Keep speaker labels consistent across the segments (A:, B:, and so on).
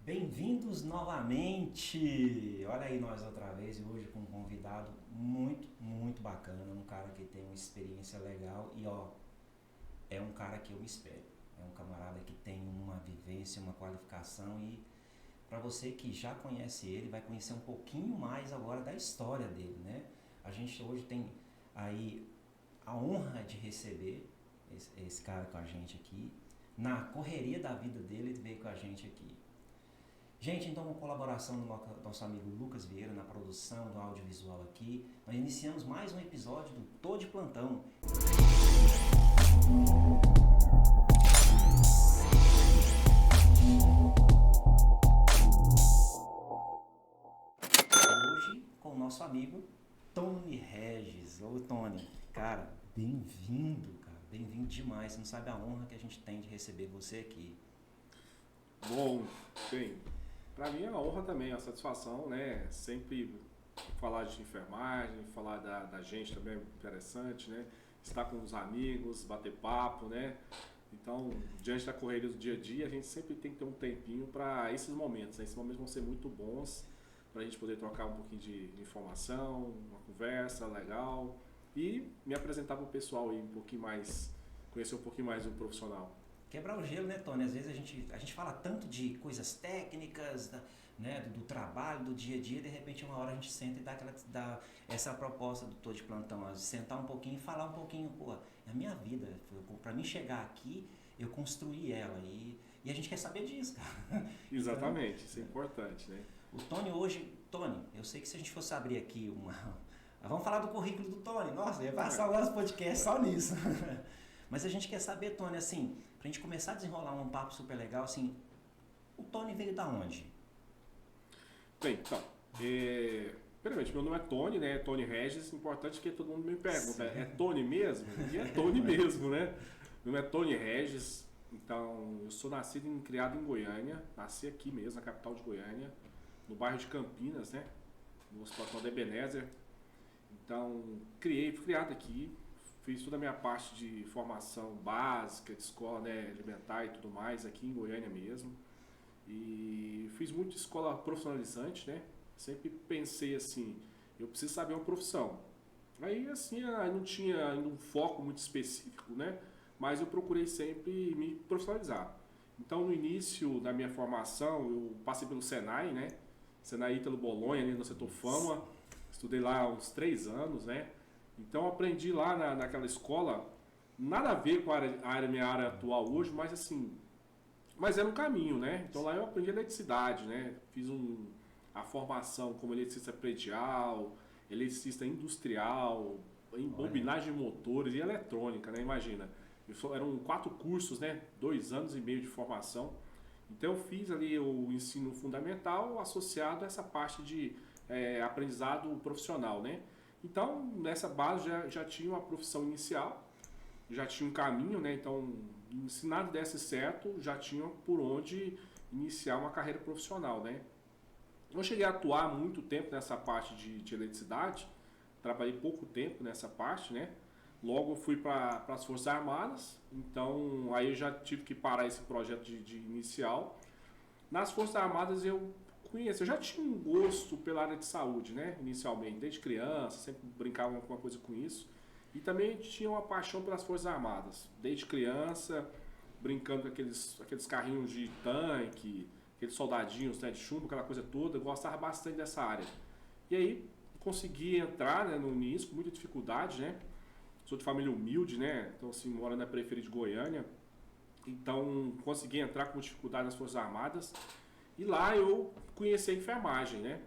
A: Bem-vindos novamente! Olha aí nós outra vez e hoje com um convidado muito bacana, um cara que tem uma experiência legal e é um cara que eu me espelho. É um camarada que tem uma vivência, uma qualificação e para você que já conhece ele, vai conhecer um pouquinho mais agora da história dele, né? A gente hoje tem aí a honra de receber esse cara com a gente aqui. Na correria da vida dele, ele veio com a gente aqui. Gente, então, com colaboração do nosso amigo Lucas Vieira na produção do audiovisual aqui, nós iniciamos mais um episódio do Tô de Plantão. Hoje, com o nosso amigo Tony Regis. Ô, Tony, cara, bem-vindo, cara. Bem-vindo demais. Você não sabe a honra que a gente tem de receber você aqui.
B: Bom, bem, para mim é uma honra também, é uma satisfação, né? Sempre falar de enfermagem, falar da gente também é interessante, né? Estar com os amigos, bater papo, né? Então, diante da correria do dia a dia, a gente sempre tem que ter um tempinho para esses momentos, né? Esses momentos vão ser muito bons para a gente poder trocar um pouquinho de informação, uma conversa legal e me apresentar para o pessoal aí um pouquinho mais, conhecer um pouquinho mais do profissional.
A: Quebrar o gelo, né, Tony? Às vezes a gente fala tanto de coisas técnicas, né, do trabalho, do dia a dia, e de repente uma hora a gente senta e dá essa proposta do Tô de Plantão, de sentar um pouquinho e falar um pouquinho, pô, a minha vida, para mim chegar aqui, eu construí ela e a gente quer saber disso, cara. Então,
B: Exatamente, isso é importante, né?
A: o Tony hoje, Tony, eu sei que se a gente fosse abrir aqui uma. Vamos falar do currículo do Tony, nossa, ia passar o nosso podcast só nisso. Mas a gente quer saber, Tony, assim, pra gente começar a desenrolar um papo super legal, assim, o Tony veio da onde?
B: Bem, então, primeiramente, meu nome é Tony, né? Tony Regis, importante que todo mundo me pergunta, é Tony mesmo? E é Tony mesmo, né? Meu nome é Tony Regis, então eu sou nascido e criado em Goiânia, nasci aqui mesmo, na capital de Goiânia, no bairro de Campinas, né? No Hospital de Ebenezer. Então, fui criado aqui, fiz toda a minha parte de formação básica, de escola, né, alimentar e tudo mais aqui em Goiânia mesmo. E fiz muito escola profissionalizante, né? Sempre pensei assim, eu preciso saber uma profissão. Aí assim, não tinha ainda um foco muito específico, né? Mas eu procurei sempre me profissionalizar. Então no início da minha formação, eu passei pelo Senai, né? Senai Ítalo Bolonha, ali no setor Fama. Estudei lá há uns 3 anos, né? Então aprendi lá naquela escola, nada a ver com minha área atual hoje, mas assim, mas era um caminho, né? Então lá eu aprendi eletricidade, né? Fiz a formação como eletricista predial, eletricista industrial, em
A: Olha,
B: bobinagem de motores e eletrônica, né? Imagina. Eram 4 cursos, né? 2 anos e meio de formação. Então eu fiz ali o ensino fundamental associado a essa parte de aprendizado profissional, né? Então nessa base já tinha uma profissão inicial, já tinha um caminho, né? Então, se nada desse certo, já tinha por onde iniciar uma carreira profissional, né? Eu cheguei a atuar muito tempo nessa parte de eletricidade, trabalhei pouco tempo nessa parte, né? Logo fui para as Forças Armadas, então aí eu já tive que parar esse projeto de inicial. Nas Forças Armadas eu já tinha um gosto pela área de saúde, né? Inicialmente, desde criança, sempre brincava com uma coisa com isso. E também tinha uma paixão pelas Forças Armadas. Desde criança, brincando com aqueles carrinhos de tanque, aqueles soldadinhos, né, de chumbo, aquela coisa toda. Eu gostava bastante dessa área. E aí consegui entrar, né, no início com muita dificuldade, né? Sou de família humilde, né? Então assim, moro na periferia de Goiânia. Então consegui entrar com dificuldade nas Forças Armadas. E lá eu conheci a enfermagem, né?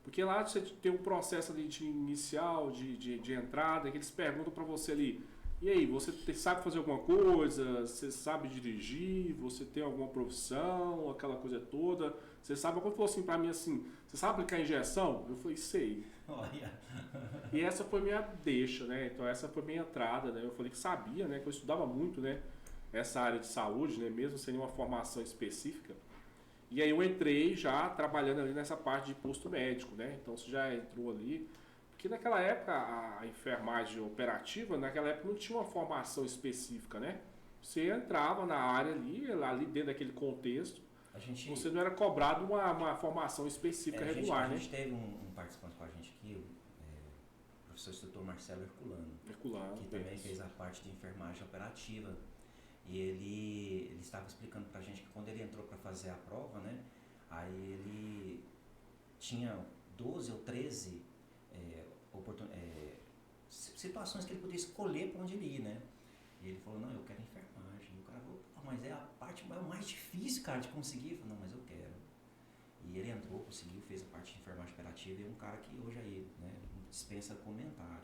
B: Porque lá você tem um processo ali de inicial, de entrada, que eles perguntam para você ali, e aí, você sabe fazer alguma coisa? Você sabe dirigir? Você tem alguma profissão? Aquela coisa toda. Você sabe, quando falou assim para mim assim, você sabe aplicar injeção? Eu falei, sei.
A: olha.
B: E essa foi minha deixa, né? Então essa foi minha entrada, né? Eu falei que sabia, né? Que eu estudava muito, né? Essa área de saúde, né? Mesmo sem nenhuma formação específica. E aí eu entrei já trabalhando ali nessa parte de posto médico, né? Então você já entrou ali. Porque naquela época a enfermagem operativa, naquela época não tinha uma formação específica, né? Você entrava na área ali dentro daquele contexto, você não era cobrado uma formação específica regular,
A: a
B: né?
A: gente teve um participante com a gente aqui, o professor instrutor Marcelo Herculano, que também fez a parte de enfermagem operativa. E ele estava explicando pra gente que quando ele entrou para fazer a prova, né, aí ele tinha 12 ou 13 situações que ele podia escolher para onde ele ir, né? E ele falou, não, eu quero enfermagem. E o cara falou, mas é a parte mais difícil, cara, de conseguir. Eu falei, não, mas eu quero. E ele entrou, conseguiu, fez a parte de enfermagem operativa e é um cara que hoje aí, né, dispensa comentário.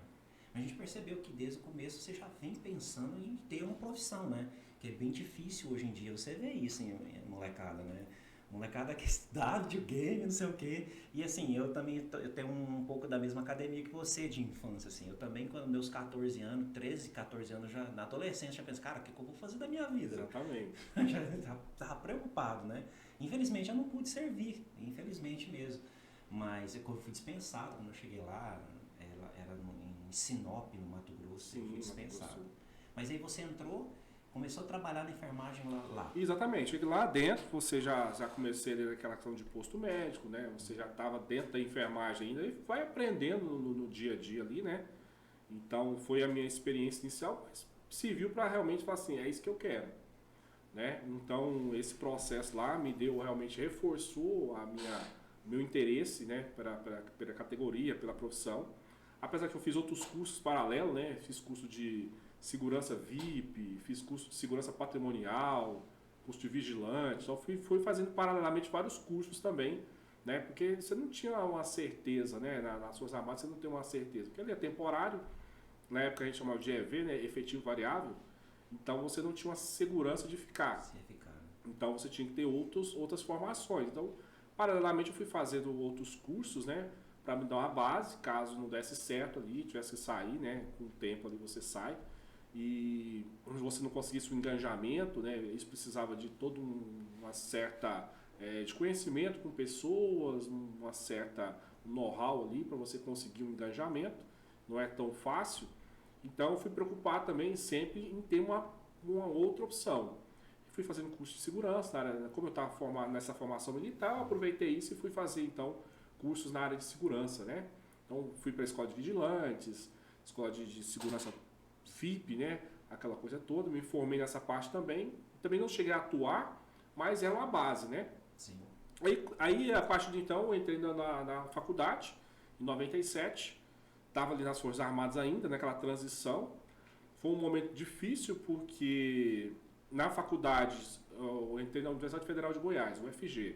A: A gente percebeu que desde o começo você já vem pensando em ter uma profissão, né? Que é bem difícil hoje em dia, você vê isso em molecada, né? Molecada que dá videogame, não sei o quê. E assim, eu também eu tenho um pouco da mesma academia que você de infância, assim. Eu também, quando meus 14 anos, 13, 14 anos, já na adolescência, já pensei, cara, o que eu vou fazer da minha vida?
B: Exatamente.
A: Já estava preocupado, né? Infelizmente eu não pude servir, infelizmente mesmo. Mas eu fui dispensado quando eu cheguei lá, era em Sinop, no Mato Grosso,
B: Sim,
A: eu fui dispensado. Mas aí você entrou, começou a trabalhar na enfermagem lá.
B: Exatamente. Lá dentro você já comecei naquela questão de posto médico, né? Você já estava dentro da enfermagem ainda e vai aprendendo no dia a dia ali, né? Então foi a minha experiência inicial, mas serviu para realmente falar assim, é isso que eu quero, né? Então esse processo lá me deu realmente reforçou meu interesse, né? Pela categoria, pela profissão. Apesar que eu fiz outros cursos paralelos, né? Fiz curso de segurança VIP, fiz curso de segurança patrimonial, curso de vigilante, então fui fazendo paralelamente vários cursos também, né? Porque você não tinha uma certeza, né? Nas Forças Armadas você não tem uma certeza, porque ele é temporário, na época a gente chamava de EV, né? Efetivo variável, então você não tinha uma segurança de ficar. Então você tinha que ter outras formações. Então, paralelamente eu fui fazendo outros cursos, né? Para me dar uma base, caso não desse certo ali, tivesse que sair, né? Com o tempo ali você sai. E você não conseguisse o engajamento, né? Isso precisava de toda uma certa de conhecimento com pessoas, uma certa know-how ali para você conseguir um engajamento. Não é tão fácil. Então eu fui preocupar também sempre em ter uma outra opção. Fui fazendo curso de segurança, como eu estava formado nessa formação militar, eu aproveitei isso e fui fazer então cursos na área de segurança, né? Então fui para a escola de vigilantes, escola de segurança FIP, né? Aquela coisa toda, me formei nessa parte também. Também não cheguei a atuar, mas era uma base, né?
A: Sim.
B: Aí a partir de então, eu entrei na faculdade, em 97, estava ali nas Forças Armadas ainda, naquela transição. Foi um momento difícil porque na faculdade, eu entrei na Universidade Federal de Goiás, UFG,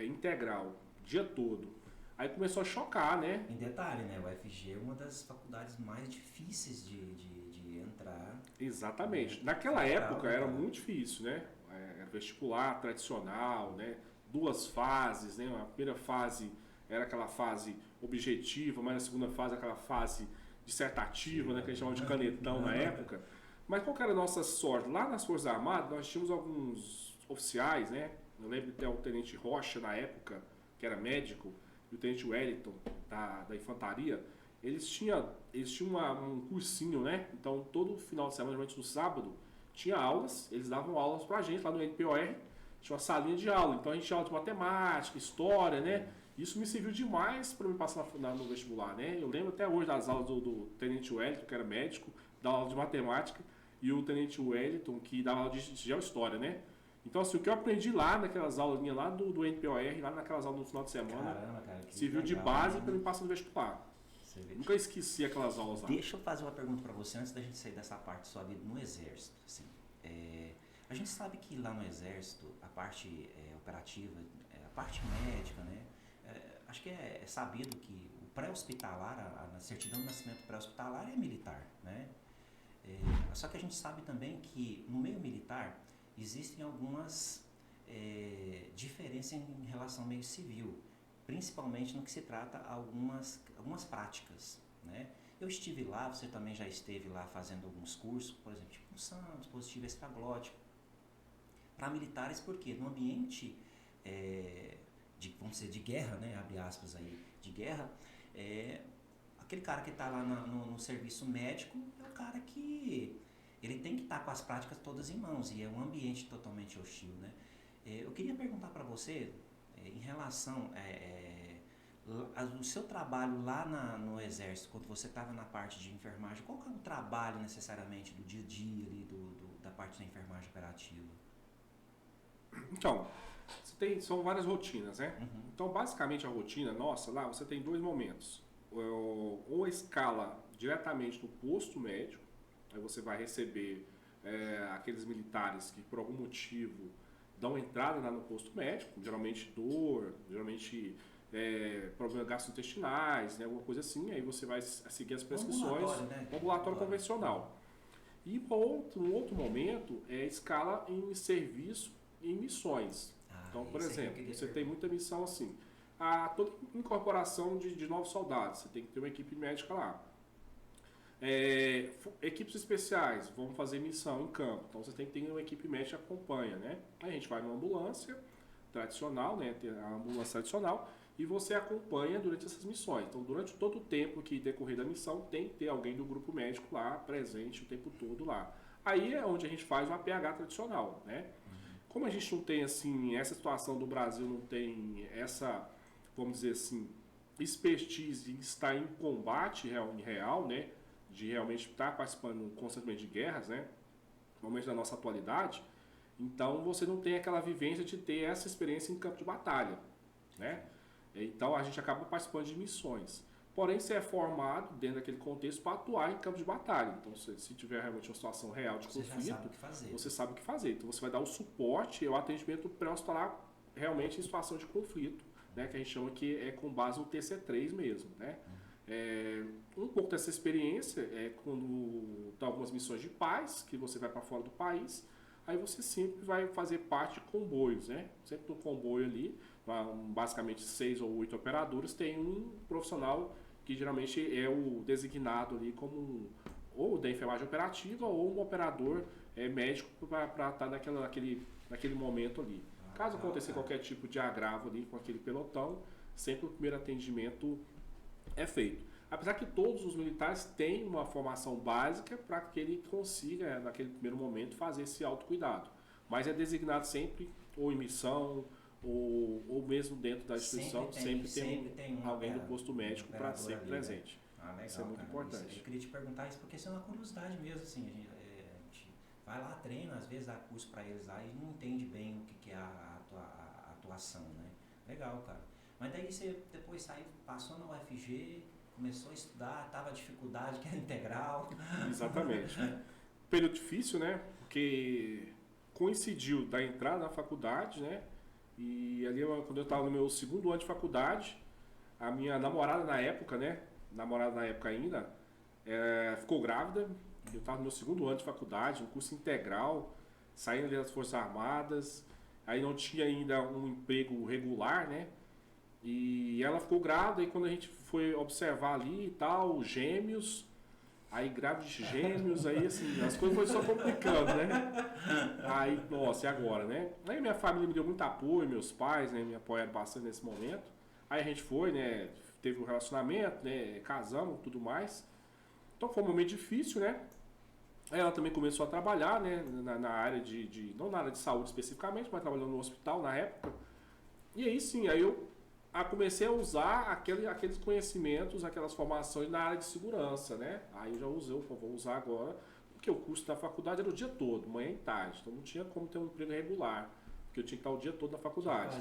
B: integral, dia todo. Aí começou a chocar, né?
A: Em detalhe, né? O UFG é uma das faculdades mais difíceis de entrar.
B: Exatamente.
A: Né?
B: Naquela época era muito difícil, né? Era vestibular tradicional, né? 2 fases, né? A primeira fase era aquela fase objetiva, mas a segunda fase aquela fase dissertativa, né? Que a gente chamava de canetão na época. Mas qual que era a nossa sorte? Lá nas Forças Armadas nós tínhamos alguns oficiais, né? Eu lembro até o Tenente Rocha na época, que era médico, e o Tenente Wellington da infantaria. Eles tinham um cursinho, né? Então todo final de semana, geralmente no sábado, tinha aulas, eles davam aulas pra gente lá no NPOR, tinha uma salinha de aula. Então a gente tinha aula de matemática, história, né? Isso me serviu demais para me passar no vestibular, né? Eu lembro até hoje das aulas do Tenente Wellington, que era médico, dava aula de matemática, e o Tenente Wellington, que dava aula de geohistória, né? Então, assim, o que eu aprendi lá naquelas aulinhas lá do NPOR, lá naquelas aulas no final de semana,
A: Caramba, cara,
B: serviu de base para me passar no vestibular. Nunca esqueci aquelas aulas lá.
A: Deixa eu fazer uma pergunta para você antes da gente sair dessa parte sua vida no Exército. Assim, a gente sabe que lá no Exército, a parte operativa, a parte médica, né? Acho que é sabido que o pré-hospitalar, a certidão de nascimento pré-hospitalar é militar, né? Só que a gente sabe também que no meio militar existem algumas diferenças em relação ao meio civil, principalmente no que se trata algumas práticas, né? Eu estive lá, você também já esteve lá fazendo alguns cursos, por exemplo, tipo punção, dispositivo extraglótico, para militares, porque no ambiente vamos dizer, de guerra, né, abre aspas aí, de guerra, aquele cara que está lá no serviço médico é o cara que ele tem que estar com as práticas todas em mãos, e é um ambiente totalmente hostil, né? Eu queria perguntar para você, em relação ao seu trabalho lá no Exército, quando você estava na parte de enfermagem, qual que é o trabalho necessariamente do dia a dia ali, da parte da enfermagem operativa?
B: Então, são várias rotinas, né?
A: Uhum.
B: Então, basicamente, a rotina nossa lá, você tem dois momentos. Ou a escala diretamente no posto médico, aí você vai receber aqueles militares que, por algum motivo, dão entrada lá no posto médico, geralmente dor, geralmente problemas gastrointestinais, né, alguma coisa assim, aí você vai seguir as prescrições,
A: Ambulatório, né?
B: ambulatório convencional. E um outro momento é escala em serviço e em missões. Então, por exemplo, você tem muita missão assim. Toda incorporação de novos soldados, você tem que ter uma equipe médica lá. Equipes especiais vão fazer missão em campo, então você tem que ter uma equipe médica que acompanha, né? Aí a gente vai numa ambulância tradicional, né? Tem a ambulância tradicional, e você acompanha durante essas missões. Então, durante todo o tempo que decorrer da missão, tem que ter alguém do grupo médico lá, presente o tempo todo lá. Aí é onde a gente faz o APH tradicional, né? Como a gente não tem, assim, essa situação do Brasil, não tem essa, vamos dizer assim, expertise em estar em combate real, né? De realmente estar participando constantemente de guerras, né? Normalmente na nossa atualidade. Então, você não tem aquela vivência de ter essa experiência em campo de batalha, né? Então, a gente acaba participando de missões. Porém, você é formado dentro daquele contexto para atuar em campo de batalha. Então, se tiver realmente uma situação real de conflito,
A: você sabe o que fazer.
B: Você sabe o que fazer. Então, você vai dar o suporte e o atendimento pré-hospitalar realmente em situação de conflito, né? Que a gente chama que é com base no TC3 mesmo, né? Um pouco dessa experiência é quando tem algumas missões de paz, que você vai para fora do país, aí você sempre vai fazer parte de comboios, né? Sempre no comboio ali, basicamente 6 ou 8 operadores, tem um profissional que geralmente é o designado ali como ou da enfermagem operativa ou um operador médico para estar naquele momento ali. Caso aconteça qualquer tipo de agravo ali com aquele pelotão, sempre o primeiro atendimento é feito. Apesar que todos os militares têm uma formação básica para que ele consiga, naquele primeiro momento, fazer esse autocuidado. Mas é designado sempre, ou em missão, ou mesmo dentro da instituição, sempre tem alguém do posto médico para ser presente.
A: Legal,
B: isso é muito importante.
A: Eu queria te perguntar isso porque isso é uma curiosidade mesmo, assim, a gente vai lá, treina, às vezes dá curso para eles lá e não entende bem o que é a atuação, né? Legal, cara. Mas daí você depois saiu, passou na UFG, começou a estudar, tava dificuldade, que era integral.
B: Exatamente. Período difícil, né? Porque coincidiu da entrada na faculdade, né? E ali, quando eu estava no meu segundo ano de faculdade, a minha namorada na época, né? Namorada na época ainda, ficou grávida. Eu estava no meu segundo ano de faculdade, um curso integral, saindo ali das Forças Armadas. Aí não tinha ainda um emprego regular, né? E ela ficou grávida, e quando a gente foi observar ali e tal, gêmeos, aí grávida de gêmeos, aí assim, as coisas foram só complicando, né? Aí, nossa, e agora, né? Aí minha família me deu muito apoio, meus pais, né, me apoiaram bastante nesse momento. Aí a gente foi, né, teve um relacionamento, né, casamos, tudo mais. Então foi um momento difícil, né? Aí ela também começou a trabalhar, né, na área não na área de saúde especificamente, mas trabalhando no hospital na época. E aí sim, aí eu comecei a usar aqueles conhecimentos, aquelas formações na área de segurança, né? Aí eu já usei, vou usar agora, porque o curso da faculdade era o dia todo, manhã e tarde, então não tinha como ter um emprego regular, porque eu tinha que estar o dia todo na faculdade.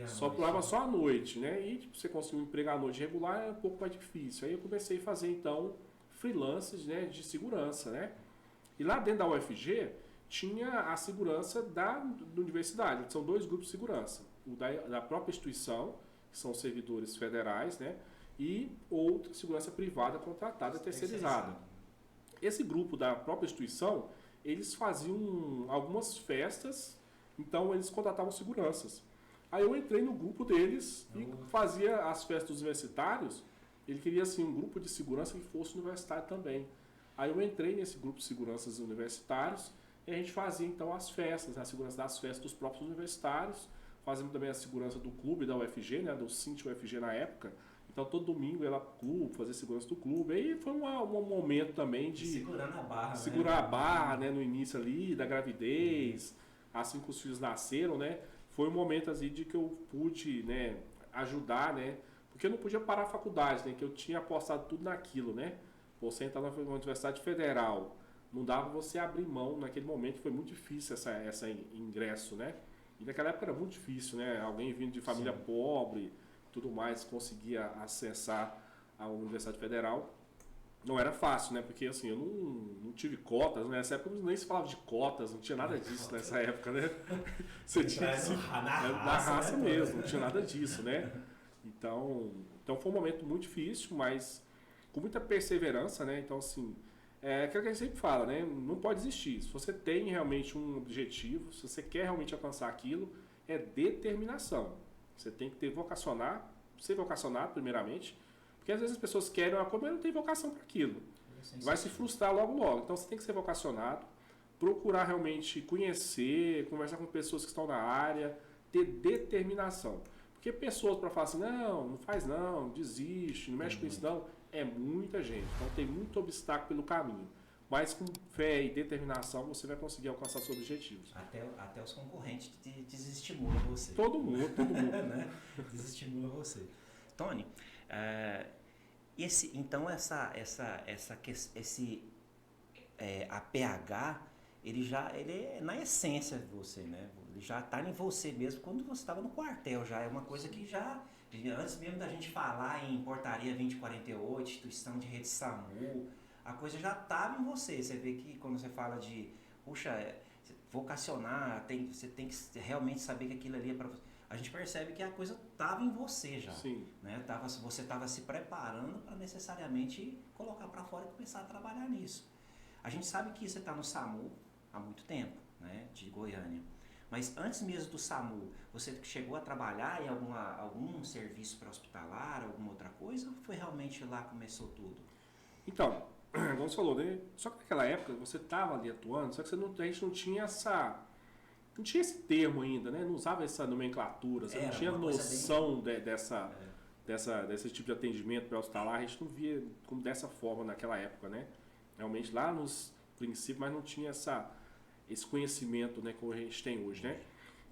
B: Só pulava só à noite, né? E tipo, você conseguir um emprego à noite regular é um pouco mais difícil. Aí eu comecei a fazer então freelances, né, de segurança, né? E lá dentro da UFG tinha a segurança da universidade, são dois grupos de segurança, o da própria instituição, que são servidores federais, né? E outra segurança privada contratada, terceirizada. Esse grupo da própria instituição, eles faziam algumas festas, então eles contratavam seguranças. Aí eu entrei no grupo deles e fazia as festas dos universitários. Ele queria assim um grupo de segurança que fosse universitário também. Aí eu entrei nesse grupo de seguranças universitários e a gente fazia então as festas, a segurança das festas dos próprios universitários. Fazendo também a segurança do clube da UFG, né, do Cinti UFG na época. Então todo domingo ela pro clube, fazer segurança do clube. Aí foi um momento também de
A: segurando a barra,
B: segurar a barra, né, no início ali da gravidez, assim que os filhos nasceram, né? foi um momento assim de que eu pude, né, ajudar, né, porque eu não podia parar a faculdade, né, que eu tinha apostado tudo naquilo, né. Você entrar na Universidade Federal, não dava você abrir mão naquele momento, foi muito difícil essa ingresso, né. E naquela época era muito difícil, né, alguém vindo de família
A: Sim.
B: pobre, tudo mais, conseguia acessar a Universidade Federal. Não era fácil, né? Porque assim, eu não tive cotas, né? Nessa época nem se falava de cotas, não tinha nada disso nessa época, né? Você tinha que se... na raça
A: né?
B: mesmo, não tinha nada disso, né? Então foi um momento muito difícil, mas com muita perseverança, né? Então, assim, é aquilo que a gente sempre fala, né? Não pode desistir. Se você tem realmente um objetivo, se você quer realmente alcançar aquilo, é determinação. Você tem que ser vocacionado primeiramente, porque às vezes as pessoas querem uma coisa, mas não tem vocação para aquilo. Vai se frustrar logo logo. Então você tem que ser vocacionado, procurar realmente conhecer, conversar com pessoas que estão na área, ter determinação. Porque pessoas para falar assim, não faz não, desiste, não mexe com isso não, é muita gente. Então tem muito obstáculo pelo caminho. Mas com fé e determinação você vai conseguir alcançar seus objetivos.
A: Até os concorrentes desestimulam você.
B: Todo mundo.
A: Né? Desestimula você. Tony, então esse APH, ele é na essência de você, né? Ele já está em você mesmo quando você estava no quartel, já é uma coisa que já antes mesmo da gente falar em portaria 2048, instituição de rede SAMU, a coisa já estava em você. Você vê que quando você fala de, puxa, vocacionar, você tem que realmente saber que aquilo ali é para você. A gente percebe que a coisa estava em você já.
B: Sim.
A: Né? Você estava se preparando para necessariamente colocar para fora e começar a trabalhar nisso. A gente sabe que você está no SAMU há muito tempo, né, de Goiânia. Mas antes mesmo do SAMU, você chegou a trabalhar em algum serviço pré-hospitalar, alguma outra coisa? Ou foi realmente lá que começou tudo?
B: Então, como você falou, né? Só que naquela época você estava ali atuando, só que a gente não tinha não tinha esse termo ainda, né? Não usava essa nomenclatura, você não tinha noção desse tipo de atendimento pré-hospitalar, a gente não via como dessa forma naquela época, né? Realmente lá nos princípios, mas não tinha esse conhecimento, né, como a gente tem hoje, né?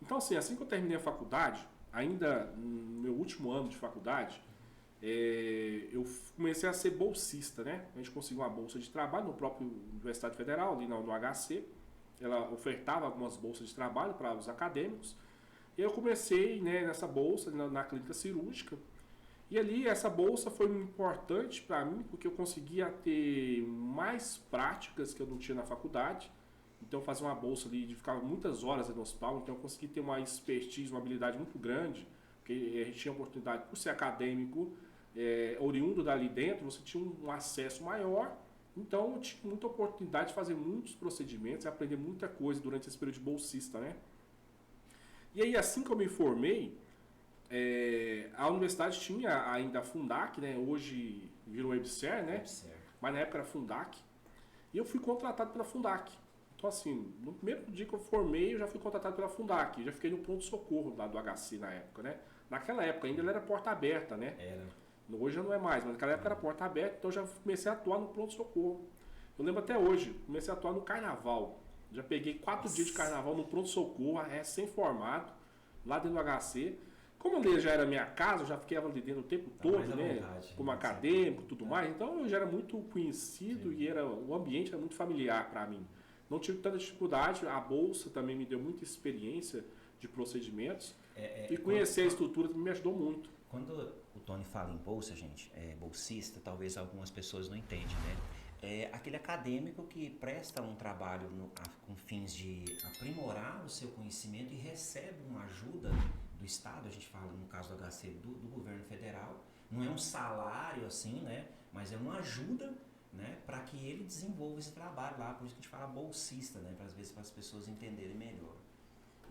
B: Então, assim que eu terminei a faculdade, ainda no meu último ano de faculdade, eu comecei a ser bolsista, né? A gente conseguiu uma bolsa de trabalho no próprio Universidade Federal, ali no HC. Ela ofertava algumas bolsas de trabalho para os acadêmicos. E eu comecei, né, nessa bolsa na clínica cirúrgica. E ali essa bolsa foi importante para mim porque eu conseguia ter mais práticas que eu não tinha na faculdade. Então eu fazia uma bolsa ali de ficar muitas horas no hospital, então eu consegui ter uma expertise, uma habilidade muito grande, porque a gente tinha oportunidade, por ser acadêmico, oriundo dali dentro, você tinha um acesso maior, então eu tinha muita oportunidade de fazer muitos procedimentos e aprender muita coisa durante esse período de bolsista, né? E aí assim que eu me formei, a universidade tinha ainda a Fundac, né? Hoje virou EBSER, né? Mas na época era Fundac, e eu fui contratado pela Fundac. Então, assim, no primeiro dia que eu formei, eu já fui contratado pela Fundac. Já fiquei no pronto-socorro lá do HC na época, né? Naquela época ainda ele era porta aberta, né?
A: Era.
B: Hoje já não é mais, mas naquela época era porta aberta, então eu já comecei a atuar no pronto-socorro. Eu lembro até hoje, comecei a atuar no carnaval. Já peguei 4 dias de carnaval no pronto-socorro, recém-formado, lá dentro do HC. Como ali já era minha casa, eu já fiquei ali dentro o tempo todo, né? Como acadêmico e tudo mais. Então eu já era muito conhecido. Sim. E o ambiente era muito familiar para mim. Não tive tanta dificuldade, a bolsa também me deu muita experiência de procedimentos e conhecer a estrutura também me ajudou muito.
A: Quando o Tony fala em bolsa, gente, bolsista, talvez algumas pessoas não entendem, né? É aquele acadêmico que presta um trabalho com fins de aprimorar o seu conhecimento e recebe uma ajuda do Estado, a gente fala no caso do HC do governo federal, não é um salário assim, né? Mas é uma ajuda, né, para que ele desenvolva esse trabalho lá, por isso que a gente fala bolsista, né, para as pessoas entenderem melhor.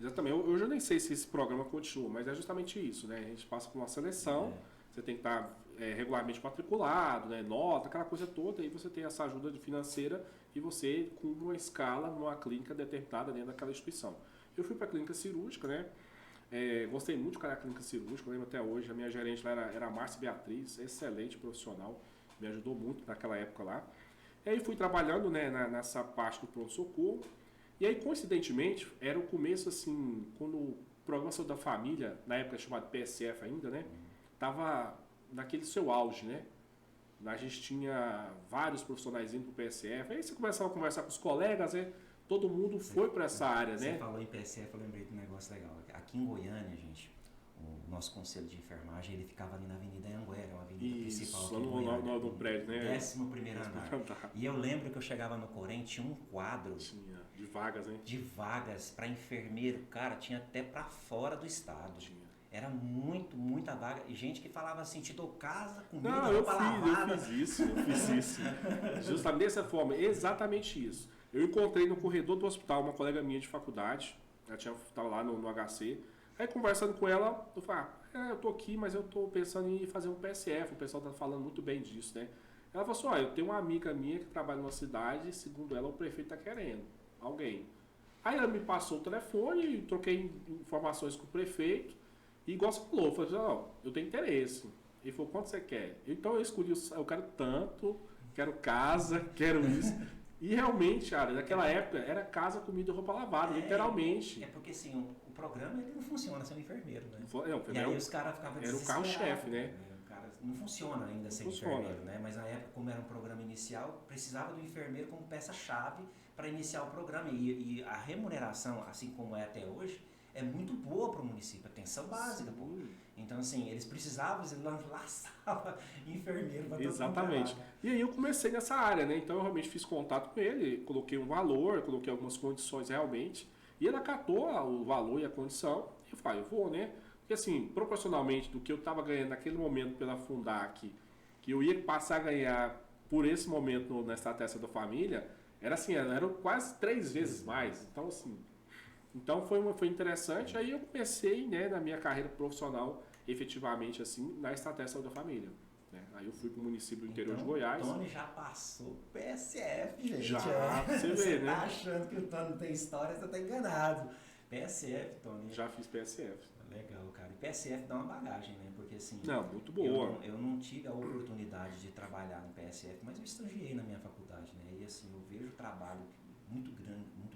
B: Exatamente, eu já nem sei se esse programa continua, mas é justamente isso, né, a gente passa por uma seleção, você tem que estar regularmente matriculado, né, nota, aquela coisa toda, e você tem essa ajuda financeira e você cumpre uma escala numa clínica determinada dentro daquela instituição. Eu fui para a clínica cirúrgica, né, gostei muito da clínica cirúrgica, eu lembro até hoje, a minha gerente lá era a Márcia Beatriz, excelente profissional, me ajudou muito naquela época lá. E aí fui trabalhando, né, nessa parte do pronto-socorro. E aí, coincidentemente, era o começo, assim, quando programa Saúde da Família, na época chamado PSF ainda, né? Tava naquele seu auge, né? A gente tinha vários profissionais indo pro PSF. Aí você começava a conversar com os colegas, né? Todo mundo foi para essa área,
A: Você
B: né?
A: falou em PSF, eu lembrei de um negócio legal. Aqui em Goiânia, gente, o nosso conselho de enfermagem, ele ficava ali na Avenida Anhanguera, uma avenida principal aqui em Goiânia.
B: No prédio, né?
A: 11º andar. E eu lembro que eu chegava no Corém, tinha um quadro
B: de vagas, né?
A: de vagas para enfermeiro. Cara, tinha até para fora do estado. Era muita vaga. E gente que falava assim, te dou casa, comida, roupa lavada.
B: Eu fiz isso. Justamente dessa forma, exatamente isso. Eu encontrei no corredor do hospital uma colega minha de faculdade, ela estava lá no HC. Aí conversando com ela, eu falei, eu tô aqui, mas eu tô pensando em fazer um PSF, o pessoal tá falando muito bem disso, né? Ela falou assim, eu tenho uma amiga minha que trabalha numa cidade, segundo ela, o prefeito tá querendo alguém. Aí ela me passou o telefone, troquei informações com o prefeito, e igual você falou, eu falei, eu tenho interesse. Ele falou, quanto você quer? Então eu escolhi, eu quero tanto, quero casa, quero isso. E realmente, cara, naquela época era casa, comida e roupa lavada, literalmente.
A: É porque assim, o programa ele não funciona sem enfermeiro, né?
B: E
A: aí os caras ficavam
B: era o carro-chefe, né?
A: Não funciona ainda sem enfermeiro, né? Mas na época, como era um programa inicial, precisava do enfermeiro como peça-chave para iniciar o programa. E a remuneração, assim como é até hoje, é muito boa para o município, atenção básica, pô. Então, assim, eles precisavam, eles laçavam enfermeiro para todo mundo.
B: Exatamente. E aí eu comecei nessa área, né? Então eu realmente fiz contato com ele, coloquei um valor, coloquei algumas condições realmente, e ele acatou o valor e a condição, e eu falei, eu vou, né? Porque assim, proporcionalmente do que eu estava ganhando naquele momento pela Fundac, que eu ia passar a ganhar por esse momento na estratégia da família, era assim, era quase 3 vezes mais. Então, assim, foi interessante. Aí eu comecei, né, na minha carreira profissional, efetivamente, assim, na estratégia da família. Né? Aí eu fui para o município do interior de Goiás.
A: O Tony já passou PSF, gente.
B: Já, você vê,
A: você
B: né?
A: Tá achando que o Tony não tem história, você tá enganado. PSF, Tony.
B: Já fiz PSF.
A: Legal, cara. E PSF dá uma bagagem, né? Porque assim...
B: Não, muito boa.
A: Eu não tive a oportunidade de trabalhar no PSF, mas eu estagiei na minha faculdade, né? E assim, eu vejo o trabalho muito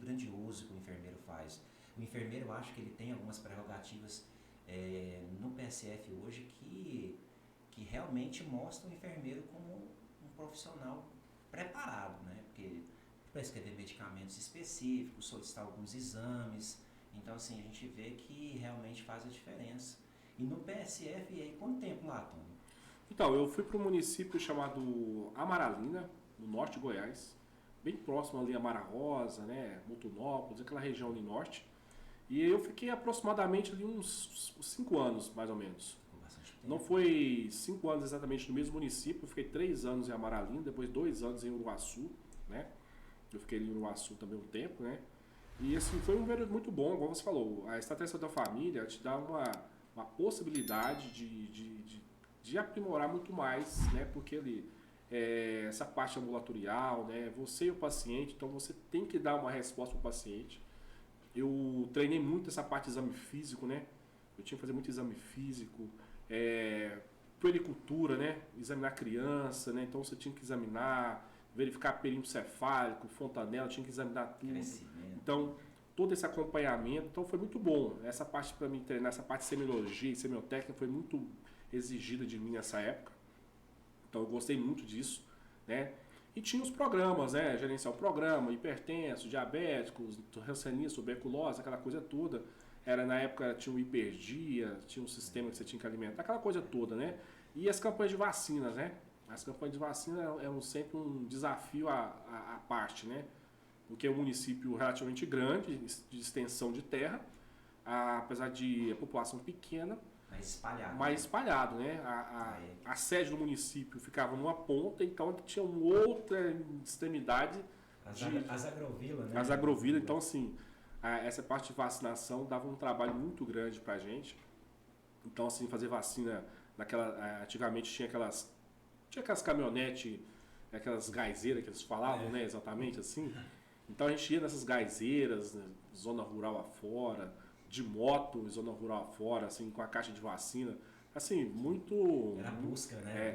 A: grandioso que o enfermeiro faz. O enfermeiro, eu acho que ele tem algumas prerrogativas no PSF hoje que realmente mostram o enfermeiro como um profissional preparado, né? Porque para escrever medicamentos específicos, solicitar alguns exames. Então, assim, a gente vê que realmente faz a diferença. E no PSF, e aí, quanto tempo lá, Tony?
B: Então, eu fui para um município chamado Amaralina, no norte de Goiás, bem próximo ali a Mara Rosa, né, Mutunópolis, aquela região ali norte. E eu fiquei aproximadamente ali uns 5 anos, mais ou menos. Não foi 5 anos exatamente no mesmo município, eu fiquei 3 anos em Amaralina, depois 2 anos em Uruaçu, né? Eu fiquei ali em Uruaçu também um tempo, né? E assim, foi um período muito bom, como você falou, a estratégia da família te dá uma possibilidade de aprimorar muito mais, né? Porque ali, essa parte ambulatorial, né? Você e o paciente, então você tem que dar uma resposta para o paciente. Eu treinei muito essa parte de exame físico, né? Eu tinha que fazer muito exame físico, puericultura, né? Examinar criança, né? Então você tinha que examinar, verificar perímetro cefálico, fontanela, tinha que examinar tudo. Então, todo esse acompanhamento, então foi muito bom. Essa parte para mim treinar, essa parte de semiologia e semiotécnica foi muito exigida de mim nessa época. Então eu gostei muito disso, né? E tinha os programas, né? Gerenciar o programa, hipertenso, diabéticos, hanseníase, tuberculose, aquela coisa toda. Na época tinha o hiperdia, tinha um sistema que você tinha que alimentar, aquela coisa toda, né? E as campanhas de vacinas, né? As campanhas de vacina eram sempre um desafio à parte, né? Porque é um município relativamente grande, de extensão de terra, apesar de a população pequena, mais espalhado, né? A sede do município ficava numa ponta, então tinha uma outra extremidade.
A: As agrovilas, né?
B: As agrovilas, então assim, essa parte de vacinação dava um trabalho muito grande pra gente. Então assim, fazer vacina antigamente tinha aquelas caminhonetes, aquelas gaiseiras que eles falavam, né? Exatamente assim. Então a gente ia nessas gaiseiras, né, zona rural afora, de moto, zona rural afora, assim, com a caixa de vacina. Assim, muito...
A: Era busca, né?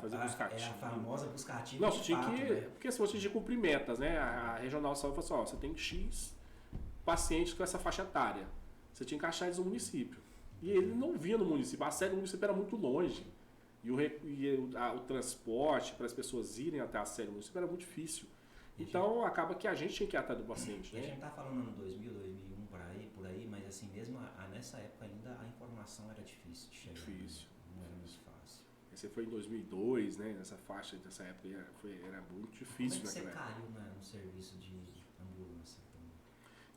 B: Fazer busca ativa.
A: É a famosa busca ativa.
B: Não, você tinha
A: fato,
B: que...
A: né?
B: Porque assim, você tinha que cumprir metas, né? A regional de saúde falou assim, você tem X pacientes com essa faixa etária. você tinha que achar eles no município. E ele não vinha no município, a sede do município era muito longe. E o transporte para as pessoas irem até a sede do município era muito difícil. Então acaba que a gente tinha que ir atrás do paciente.
A: E a
B: Né?
A: gente tá falando ano 2000, 2001 por aí, mas assim, mesmo nessa época ainda a informação era difícil de chegar.
B: Difícil.
A: Não era muito fácil.
B: Esse foi em 2002, né? Nessa faixa dessa época era muito difícil.
A: Como é que você
B: naquela época.
A: caiu no serviço de ambulância?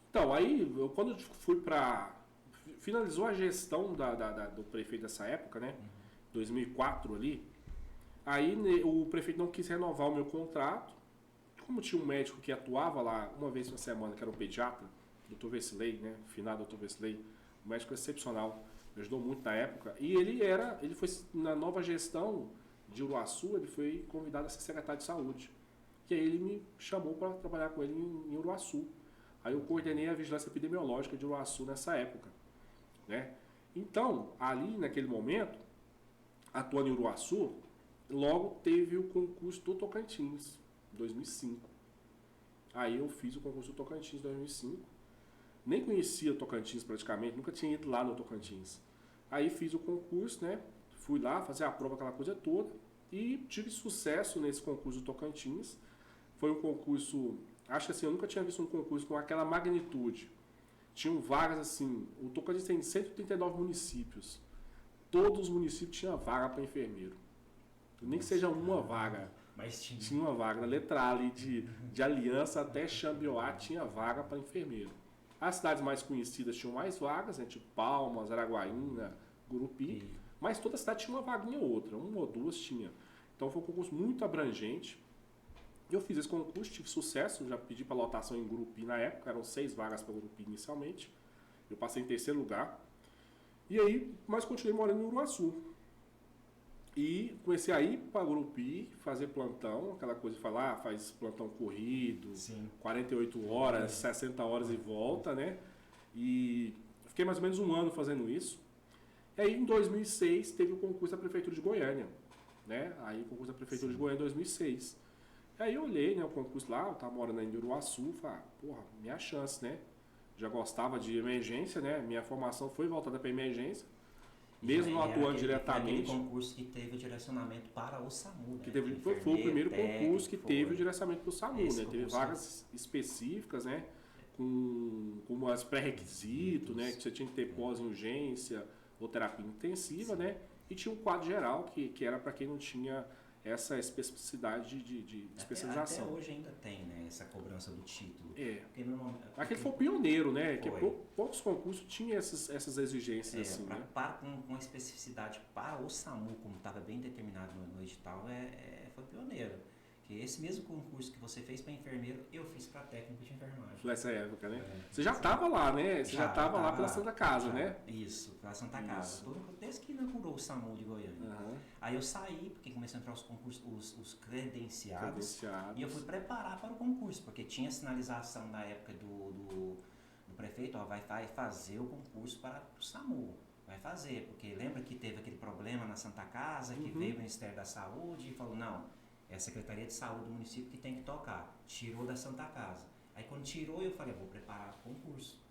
B: Então, aí, quando eu fui para... Finalizou a gestão do prefeito dessa época, né? 2004 ali. Aí o prefeito não quis renovar o meu contrato. Como tinha um médico que atuava lá uma vez por semana, que era o pediatra, Dr. Vesley, né? Finado Dr. Vesley, um médico excepcional, me ajudou muito na época. E ele foi na nova gestão de Uruaçu, ele foi convidado a ser secretário de saúde. E aí ele me chamou para trabalhar com ele em Uruaçu. Aí eu coordenei a vigilância epidemiológica de Uruaçu nessa época, né? Então, ali naquele momento, atuando em Uruaçu, logo teve o concurso do Tocantins, 2005. Aí eu fiz o concurso do Tocantins em 2005. Nem conhecia o Tocantins praticamente, nunca tinha ido lá no Tocantins. Aí fiz o concurso, né? Fui lá fazer a prova, aquela coisa toda, e tive sucesso nesse concurso do Tocantins. Foi um concurso, acho que assim, eu nunca tinha visto um concurso com aquela magnitude. Tinham vagas assim, o Tocantins tem 139 municípios. Todos os municípios tinham vaga para enfermeiro. Nem que seja uma vaga.
A: Mas
B: Tinha uma vaga. Na letra A ali de Aliança até Xambioá tinha vaga para enfermeiro. As cidades mais conhecidas tinham mais vagas, né, tipo Palmas, Araguaína, Gurupi. Mas toda cidade tinha uma vaguinha ou outra, uma ou duas tinha. Então foi um concurso muito abrangente. Eu fiz esse concurso, tive sucesso, já pedi para lotação em Gurupi na época, eram 6 vagas para Gurupi inicialmente. Eu passei em terceiro lugar. E aí, mas continuei morando em Uruaçu. E comecei a ir para Gurupi, fazer plantão, aquela coisa de falar, faz plantão corrido,
A: Sim.
B: 48 horas, 60 horas e volta, né? E fiquei mais ou menos um ano fazendo isso. E aí, em 2006, teve o concurso da Prefeitura de Goiânia, né? Aí, o concurso da Prefeitura de Goiânia em 2006. E aí, eu olhei, né, o concurso lá, eu estava morando ainda em Uruaçu, falei, porra, minha chance, né? Já gostava de emergência, né? Minha formação foi voltada para emergência. Mesmo não atuando diretamente.
A: Aquele concurso que teve o direcionamento para o SAMU,
B: Que
A: né?
B: teve, foi o primeiro concurso que teve o direcionamento para o SAMU, né? Teve vagas específicas, né? Com as pré-requisitos, né? Que você tinha que ter pós-urgência ou terapia intensiva, né? E tinha um quadro geral que era para quem não tinha essa especificidade de especialização.
A: Até hoje ainda tem, né? Essa cobrança do título.
B: É.
A: Porque
B: Aquele foi o pioneiro, né? Que poucos concursos tinham essas exigências assim, né?
A: Com a especificidade para o SAMU, como estava bem determinado no edital, foi pioneiro. Que esse mesmo concurso que você fez para enfermeiro, eu fiz para técnico de enfermagem.
B: Nessa época, né? Você já estava lá, né? Você já estava lá pela Santa Casa, né?
A: Isso, pela Santa Casa. Desde que inaugurou o SAMU de Goiânia.
B: Uhum.
A: Aí eu saí, porque comecei a entrar os concursos, os credenciados. E eu fui preparar para o concurso, porque tinha sinalização na época do prefeito, ó, vai fazer o concurso para o SAMU. Vai fazer, porque lembra que teve aquele problema na Santa Casa, que veio o Ministério da Saúde e falou, não, é a Secretaria de Saúde do município que tem que tocar. Tirou da Santa Casa. Aí quando tirou, eu falei, vou preparar o concurso.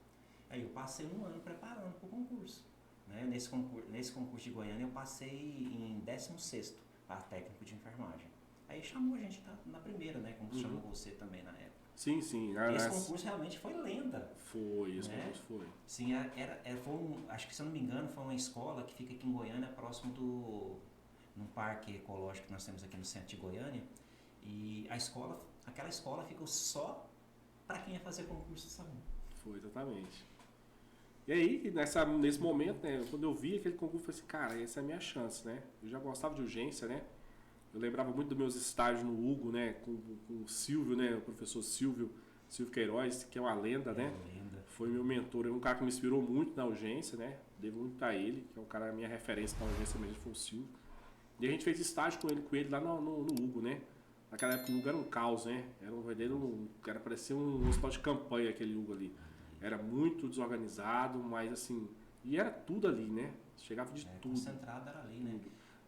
A: Aí eu passei um ano preparando para o concurso. Né? Nesse concurso de Goiânia eu passei em 16º para técnico de enfermagem. Aí chamou a gente na primeira, né? Como chamou você também na época.
B: Sim, sim.
A: Esse concurso realmente foi lenda.
B: Esse concurso foi.
A: Sim, acho que se eu não me engano, foi uma escola que fica aqui em Goiânia, próximo num parque ecológico que nós temos aqui no centro de Goiânia. E aquela escola ficou só para quem ia fazer concurso de SAMU.
B: Foi, exatamente. E aí, nesse momento, né, quando eu vi aquele concurso, eu falei assim, cara, essa é a minha chance, né? Eu já gostava de urgência, né? Eu lembrava muito dos meus estágios no Hugo, né? Com o Silvio, né? O professor Silvio Queiroz, que é uma lenda, né? Foi meu mentor, um cara que me inspirou muito na urgência, né? Devo muito a ele, que é um cara, a minha referência na urgência mesmo, foi o Silvio. E a gente fez estágio com ele lá no Hugo, né? Naquela época o Hugo era um caos, né? Parecia um hospital de campanha aquele Hugo ali. Era muito desorganizado, mas assim... E era tudo ali, né? Chegava de tudo.
A: Concentrado era ali, né?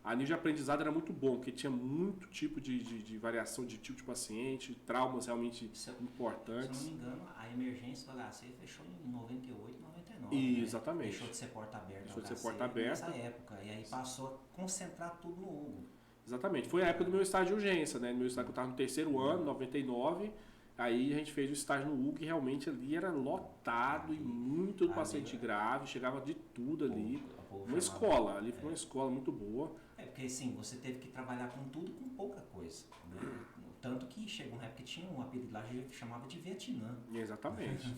B: A nível de aprendizado era muito bom, porque tinha muito tipo de variação de tipo de paciente, traumas realmente importantes.
A: Se eu não me engano, a emergência do HC fechou em 98, 99. Covid-19,
B: Exatamente.
A: Deixou de ser porta aberta.
B: Deixou de ser porta aberta.
A: Nessa época. E aí passou a concentrar tudo no Hugo.
B: Exatamente. Foi a época do meu estágio de urgência, né? Meu estágio que eu estava no terceiro ano, 99. Aí a gente fez o estágio no Hugo e realmente ali era lotado e muito paciente grave, chegava de tudo ali. Uma escola, ali foi uma escola muito boa.
A: Porque assim, você teve que trabalhar com tudo com pouca coisa, né? Tanto que chegou uma época que tinha um apelido lá que chamava de Vietnã.
B: Exatamente.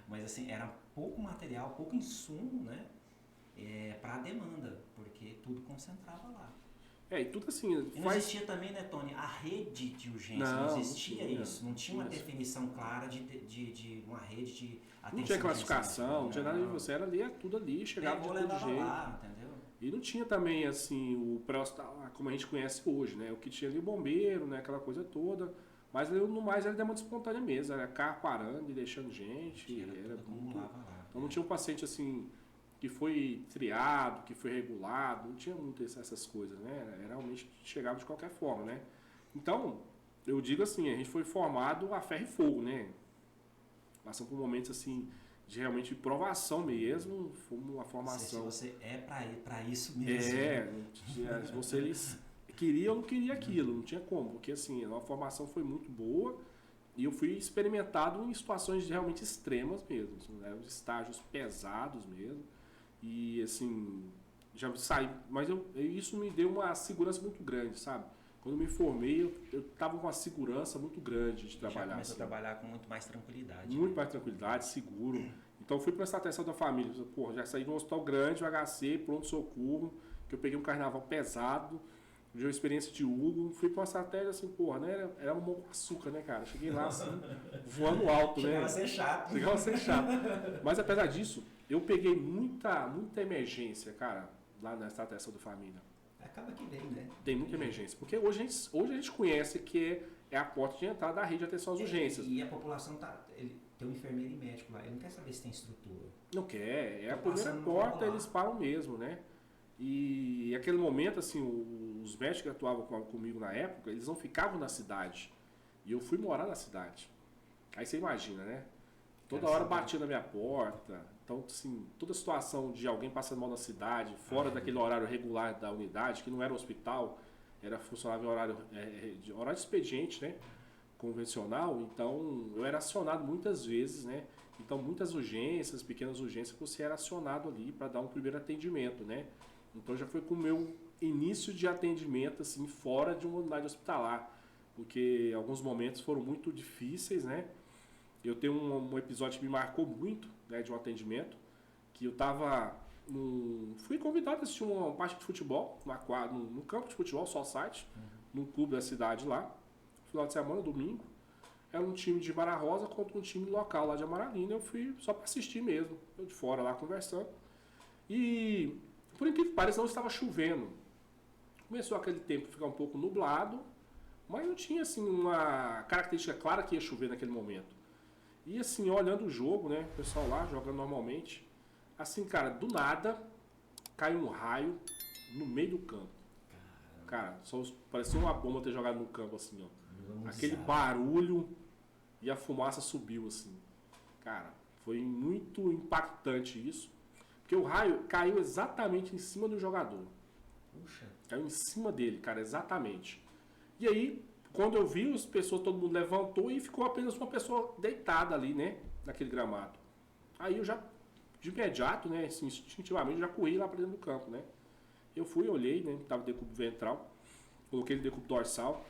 A: Mas assim, era pouco material, pouco insumo, né? Para a demanda, porque tudo concentrava lá.
B: E tudo assim.
A: E não existia também, né, Tony, a rede de urgência, não existia isso. Não tinha uma definição clara de uma rede de atenção.
B: Não tinha classificação, não tinha nada de você, era ali, tudo ali, chegava de todo jeito.
A: Lá, entendeu?
B: E não tinha também, assim, o pré-hospitalar como a gente conhece hoje, né? O que tinha ali o bombeiro, né? Aquela coisa toda. Mas no mais era demanda espontânea mesmo, era carro parando e deixando gente. Era muito... Então não tinha um paciente assim que foi triado, que foi regulado, não tinha muito essas coisas, né? Era realmente chegava de qualquer forma, né? Então, eu digo assim, a gente foi formado a ferro e fogo, né? Passamos por momentos assim de realmente provação mesmo, foi uma formação.
A: Se você é para isso mesmo.
B: Se você eles queria ou não queria aquilo, não tinha como, porque assim, a formação foi muito boa e eu fui experimentado em situações realmente extremas mesmo, né? Os estágios pesados mesmo. E assim, já saí, mas isso me deu uma segurança muito grande, sabe? Quando eu me formei, eu tava com uma segurança muito grande de trabalhar. Já
A: começou a trabalhar com muito mais tranquilidade.
B: Muito mais tranquilidade, seguro. Então eu fui prestar atenção da família. Porra, já saí de um hospital grande, o HC, pronto-socorro, que eu peguei um carnaval pesado, de uma experiência de Hugo, fui pra uma estratégia assim, porra, né? Era um mão com açúcar, né, cara? Cheguei lá assim, voando alto, né?
A: Chegava a ser chato.
B: Chegava a ser chato. Mas apesar disso, eu peguei muita emergência, cara, lá na estratégia da família.
A: Acaba que vem, né?
B: Tem muita emergência. Porque hoje a gente conhece que é a porta de entrada da rede de atenção às urgências.
A: E a população tem um enfermeiro e médico lá, ele não quer saber se tem estrutura.
B: Não quer, é a primeira porta, eles param mesmo, né? E aquele momento, assim, os médicos que atuavam comigo na época, eles não ficavam na cidade. E eu fui morar na cidade. Aí você imagina, né? Toda hora batia na minha porta. Então, assim, toda situação de alguém passando mal na cidade, fora daquele horário regular da unidade, que não era hospital, funcionava em horário de expediente, né? Convencional. Então, eu era acionado muitas vezes, né? Então, muitas urgências, pequenas urgências, você era acionado ali para dar um primeiro atendimento, né? Então, já foi com o meu início de atendimento, assim, fora de uma unidade hospitalar. Porque alguns momentos foram muito difíceis, né? Eu tenho um episódio que me marcou muito, né, de um atendimento, que eu estava fui convidado a assistir uma parte de futebol no campo de futebol, só site, num clube da cidade lá, final de semana, domingo. Era um time de Mara Rosa contra um time local lá de Amaralina. Eu fui só para assistir mesmo, eu de fora lá conversando. E por incrível que pareça, não estava chovendo. Começou aquele tempo ficar um pouco nublado, mas não tinha assim uma característica clara que ia chover naquele momento. E assim, olhando o jogo, né, o pessoal lá jogando normalmente, assim, cara, do nada caiu um raio no meio do campo. Cara, parecia uma bomba ter jogado no campo assim, ó. Aquele barulho e a fumaça subiu assim. Cara, foi muito impactante isso, porque o raio caiu exatamente em cima do jogador.
A: Puxa.
B: Caiu em cima dele, cara, exatamente. E aí, quando eu vi, todo mundo levantou e ficou apenas uma pessoa deitada ali, né? Naquele gramado. Aí eu já, de imediato, né? Assim, instintivamente, já corri lá pra dentro do campo, né? Eu fui, olhei, né? Tava decúbito ventral. Coloquei ele decúbito dorsal.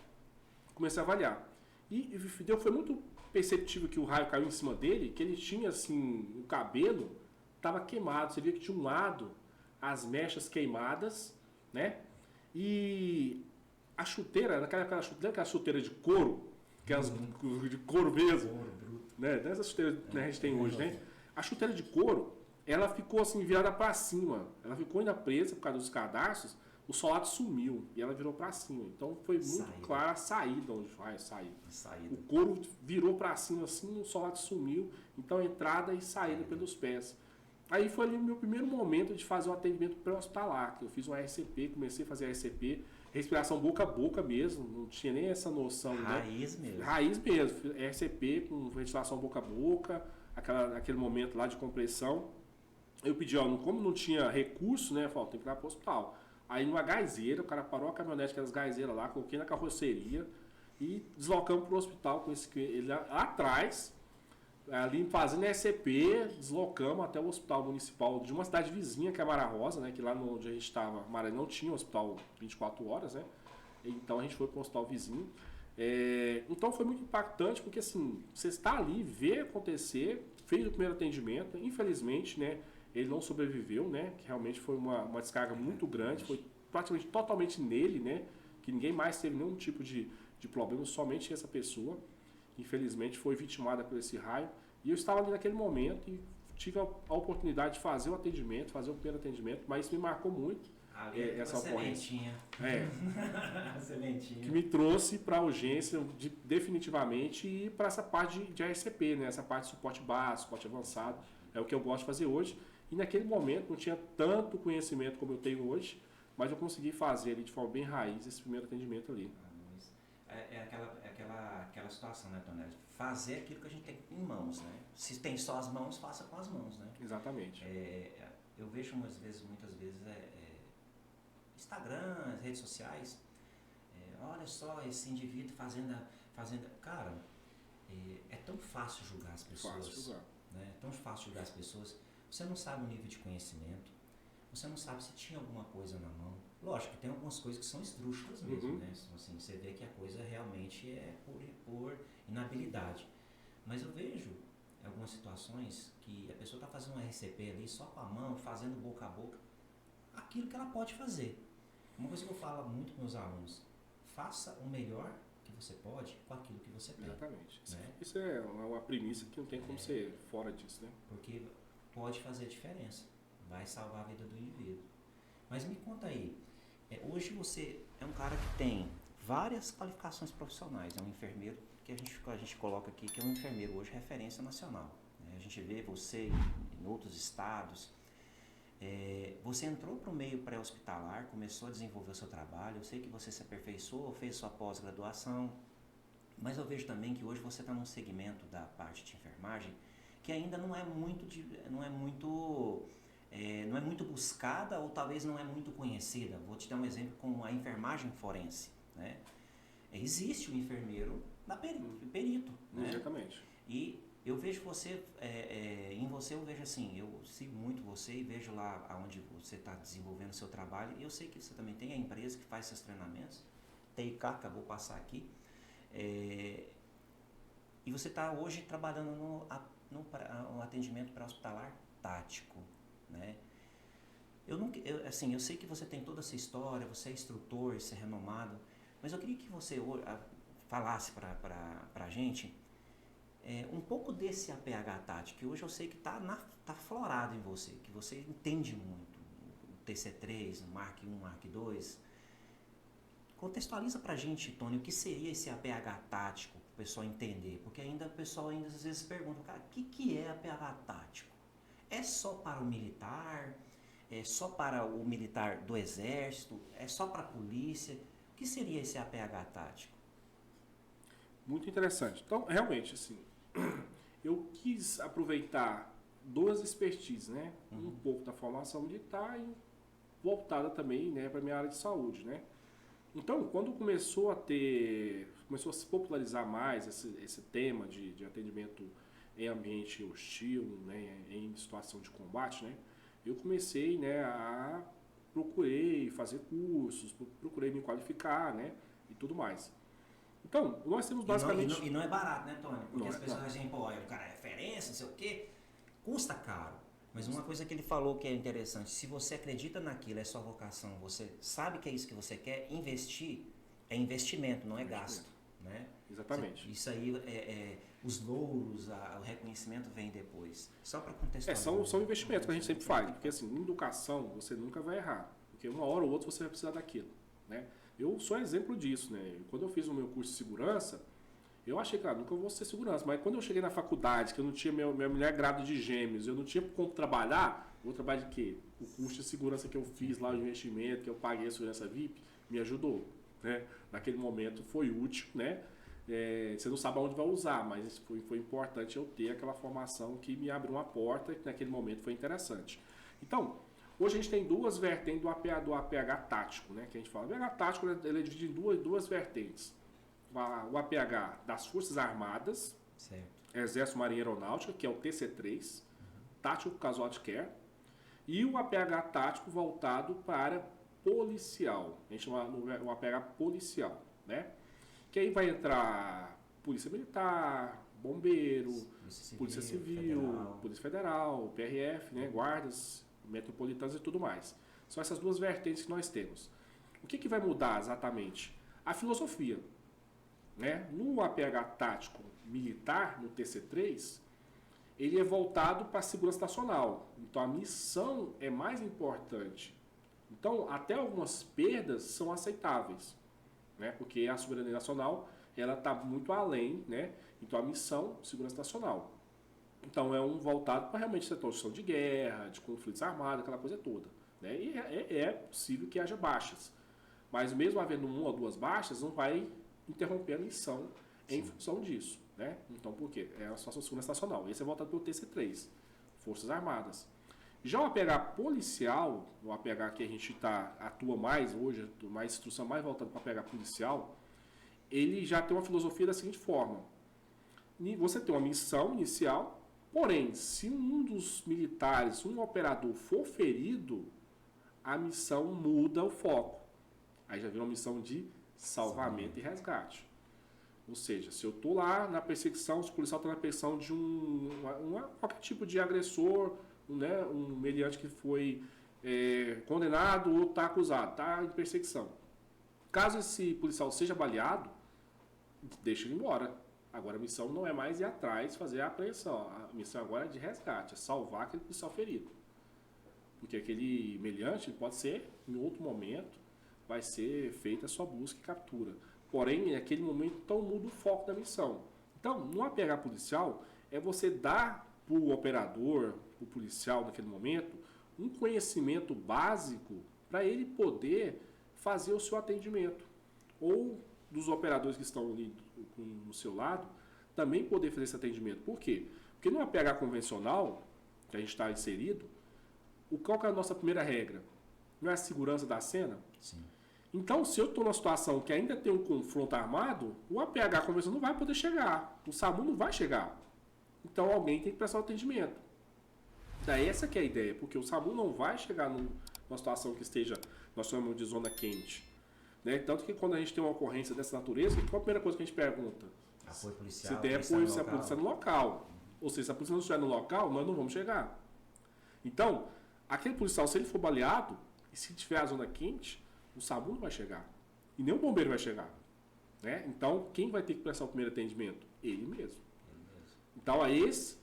B: Comecei a avaliar. E foi muito perceptível que o raio caiu em cima dele, que ele tinha, assim, o cabelo tava queimado. Você via que de um lado, as mechas queimadas, né? E a chuteira, aquela chuteira de couro, que é de couro mesmo, né? Dessas chuteiras que a gente tem hoje, né? A chuteira de couro, ela ficou assim virada para cima, ela ficou ainda presa por causa dos cadarços, o solado sumiu e ela virou para cima. Então foi muito clara a saída onde vai sair. O couro virou para cima assim, o solado sumiu, então entrada e saída pelos pés. Aí foi ali o meu primeiro momento de fazer um atendimento pré-hospitalar, que eu fiz um RCP, comecei a fazer RCP, respiração boca a boca mesmo, não tinha nem essa noção.
A: Raiz, né? Mesmo.
B: Raiz mesmo, RCP com ventilação boca a boca, aquele momento lá de compressão. Eu pedi, ó, como não tinha recurso, né? Eu falei, tem que ir para o hospital. Aí numa gaizeira, o cara parou a caminhonete, aquelas gaizeiras lá, coloquei na carroceria e deslocamos para o hospital com ele lá atrás, ali fazendo SCP, deslocamos até o hospital municipal de uma cidade vizinha, que é Mara Rosa, né? Que lá onde a gente estava, Maré não tinha um hospital 24 horas, né? Então a gente foi para um hospital vizinho. Então foi muito impactante, porque assim, você está ali, vê acontecer, fez o primeiro atendimento, infelizmente, né? Ele não sobreviveu, né? Que realmente foi uma descarga muito grande, foi praticamente totalmente nele, né? Que ninguém mais teve nenhum tipo de problema, somente essa pessoa. Infelizmente foi vitimada por esse raio. E eu estava ali naquele momento e tive a oportunidade de fazer o atendimento, fazer o primeiro atendimento, mas isso me marcou muito. Essa ocorrência.
A: A sementinha.
B: Que me trouxe para a urgência definitivamente e para essa parte de ASCP, né? Essa parte de suporte básico, suporte avançado. É o que eu gosto de fazer hoje. E naquele momento não tinha tanto conhecimento como eu tenho hoje, mas eu consegui fazer ali de forma bem raiz esse primeiro atendimento ali.
A: Aquela situação, né, Tonelli? Fazer aquilo que a gente tem em mãos, né? Se tem só as mãos, faça com as mãos, né?
B: Exatamente.
A: Eu vejo muitas vezes, Instagram, redes sociais, olha só esse indivíduo fazendo. Cara, é tão fácil julgar as pessoas.
B: Fácil julgar.
A: Né? É tão fácil julgar as pessoas. Você não sabe o nível de conhecimento, você não sabe se tinha alguma coisa na mão. Lógico que tem algumas coisas que são esdrúxulas mesmo, né? Assim, você vê que a coisa realmente é por inabilidade. Mas eu vejo algumas situações que a pessoa está fazendo um RCP ali só com a mão, fazendo boca a boca, aquilo que ela pode fazer. Uma coisa que eu falo muito com meus alunos, faça o melhor que você pode com aquilo que você tem.
B: Exatamente.
A: Né?
B: Isso é uma premissa que não tem como ser fora disso, né?
A: Porque pode fazer diferença, vai salvar a vida do indivíduo. Mas me conta aí, hoje você é um cara que tem várias qualificações profissionais, é um enfermeiro que a gente coloca aqui, que é um enfermeiro hoje referência nacional. Né? A gente vê você em outros estados. Você entrou para o meio pré-hospitalar, começou a desenvolver o seu trabalho, eu sei que você se aperfeiçoou, fez sua pós-graduação, mas eu vejo também que hoje você está num segmento da parte de enfermagem que ainda não é muito buscada ou talvez não é muito conhecida. Vou te dar um exemplo com a enfermagem forense. Né? Existe o enfermeiro perito. Né?
B: Exatamente.
A: E eu vejo você, em você eu vejo assim, eu sigo muito você e vejo lá onde você está desenvolvendo o seu trabalho. E eu sei que você também tem a empresa que faz seus treinamentos, TIK, acabou de passar aqui. E você está hoje trabalhando no atendimento pré-hospitalar tático. Né? Eu sei que você tem toda essa história, você é instrutor, você é renomado, mas eu queria que você falasse para a gente um pouco desse APH tático, que hoje eu sei que tá florado em você, que você entende muito, o TC3, o Mark 1, Mark 2. Contextualiza pra gente, Tony, o que seria esse APH tático, para o pessoal entender, porque o pessoal ainda às vezes pergunta, cara, o que é APH tático? É só para o militar? É só para o militar do exército? É só para a polícia? O que seria esse APH tático?
B: Muito interessante. Então, realmente, assim, eu quis aproveitar duas expertises, né? Um pouco da formação militar e voltada também, né, para a minha área de saúde, né? Então, quando começou a se popularizar mais esse tema de atendimento em ambiente hostil, né, em situação de combate, né, eu comecei, né, procurei fazer cursos, procurei me qualificar, né, e tudo mais. Então, nós temos basicamente...
A: E não é barato, né, Tony? Porque as pessoas
B: não.
A: dizem, pô, o cara é referência, não sei o quê, custa caro. Mas uma coisa que ele falou que é interessante, se você acredita naquilo, é sua vocação, você sabe que é isso que você quer, investir é investimento, não é gasto. Né?
B: Exatamente.
A: Isso aí, os louros, o reconhecimento vem depois. Só para contextualizar.
B: São investimentos que a gente sempre faz, porque assim, em educação você nunca vai errar, porque uma hora ou outra você vai precisar daquilo. Né? Eu sou exemplo disso. Né? Quando eu fiz o meu curso de segurança, eu achei, cara, nunca vou ser segurança, mas quando eu cheguei na faculdade, que eu não tinha minha mulher grávida de gêmeos, eu não tinha como trabalhar, eu vou trabalhar de quê? O curso de segurança que eu fiz lá, o investimento que eu paguei a segurança VIP, me ajudou. Né? Naquele momento foi útil, né? Você não sabe aonde vai usar, mas foi importante eu ter aquela formação que me abriu uma porta e naquele momento foi interessante. Então, hoje a gente tem duas vertentes do APH tático, né? Que a gente fala. O APH tático ele é dividido em duas vertentes. O APH das Forças Armadas,
A: Certo.
B: Exército, Marinha e Aeronáutica, que é o TC3, Tático Casualty Care, e o APH tático voltado para a área policial. A gente chama o APH policial, né? Que aí vai entrar Polícia Militar, Bombeiro, Polícia Civil, Polícia Federal, PRF, né? Guardas metropolitanas e tudo mais. São essas duas vertentes que nós temos. O que vai mudar exatamente? A filosofia. Né? No APH tático militar, no TC3, ele é voltado para a segurança nacional. Então a missão é mais importante. Então até algumas perdas são aceitáveis, né? Porque a soberania nacional ela está muito além, né? Então a missão segurança nacional. Então é um voltado para realmente situação de guerra, de conflitos armados, aquela coisa toda, né? E é possível que haja baixas, mas mesmo havendo uma ou duas baixas, não vai interromper a missão em função disso, né? Então por quê? É a sua segurança nacional. Esse é voltado pelo TC3, Forças Armadas. Já o APH policial, o APH que a gente atua mais hoje, mais instrução mais voltada para o APH policial, ele já tem uma filosofia da seguinte forma. Você tem uma missão inicial, porém, se um dos militares, um operador for ferido, a missão muda o foco. Aí já vira uma missão de salvamento e resgate. Ou seja, se eu estou lá na perseguição, se o policial está na perseguição de qualquer tipo de agressor, né, um meliante que foi condenado ou está acusado, está em perseguição. Caso esse policial seja baleado, deixa ele embora. Agora a missão não é mais ir atrás, fazer a apreensão. A missão agora é de resgate, é salvar aquele policial ferido. Porque aquele meliante pode ser, em outro momento, vai ser feita a sua busca e captura. Porém, naquele momento, então muda o foco da missão. Então, no APH policial, é você dar para o operador, o policial naquele momento, um conhecimento básico para ele poder fazer o seu atendimento. Ou dos operadores que estão ali no seu lado, também poder fazer esse atendimento. Por quê? Porque no APH convencional, que a gente está inserido, qual que é a nossa primeira regra? Não é a segurança da cena?
A: Sim.
B: Então, se eu estou numa situação que ainda tem um confronto armado, o APH convencional não vai poder chegar. O SAMU não vai chegar. Então, alguém tem que prestar o atendimento. Daí essa que é a ideia, porque o SAMU não vai chegar numa situação que esteja, nós chamamos de zona quente. Né? Tanto que quando a gente tem uma ocorrência dessa natureza, qual a primeira coisa que a gente pergunta?
A: Apoio policial.
B: Se tem apoio, se a polícia está no local. Ou seja, se a polícia não estiver no local, nós não vamos chegar. Então, aquele policial, se ele for baleado, e se tiver a zona quente, o SAMU não vai chegar. E nem o bombeiro vai chegar. Né? Então, quem vai ter que prestar o primeiro atendimento? Ele mesmo. Então,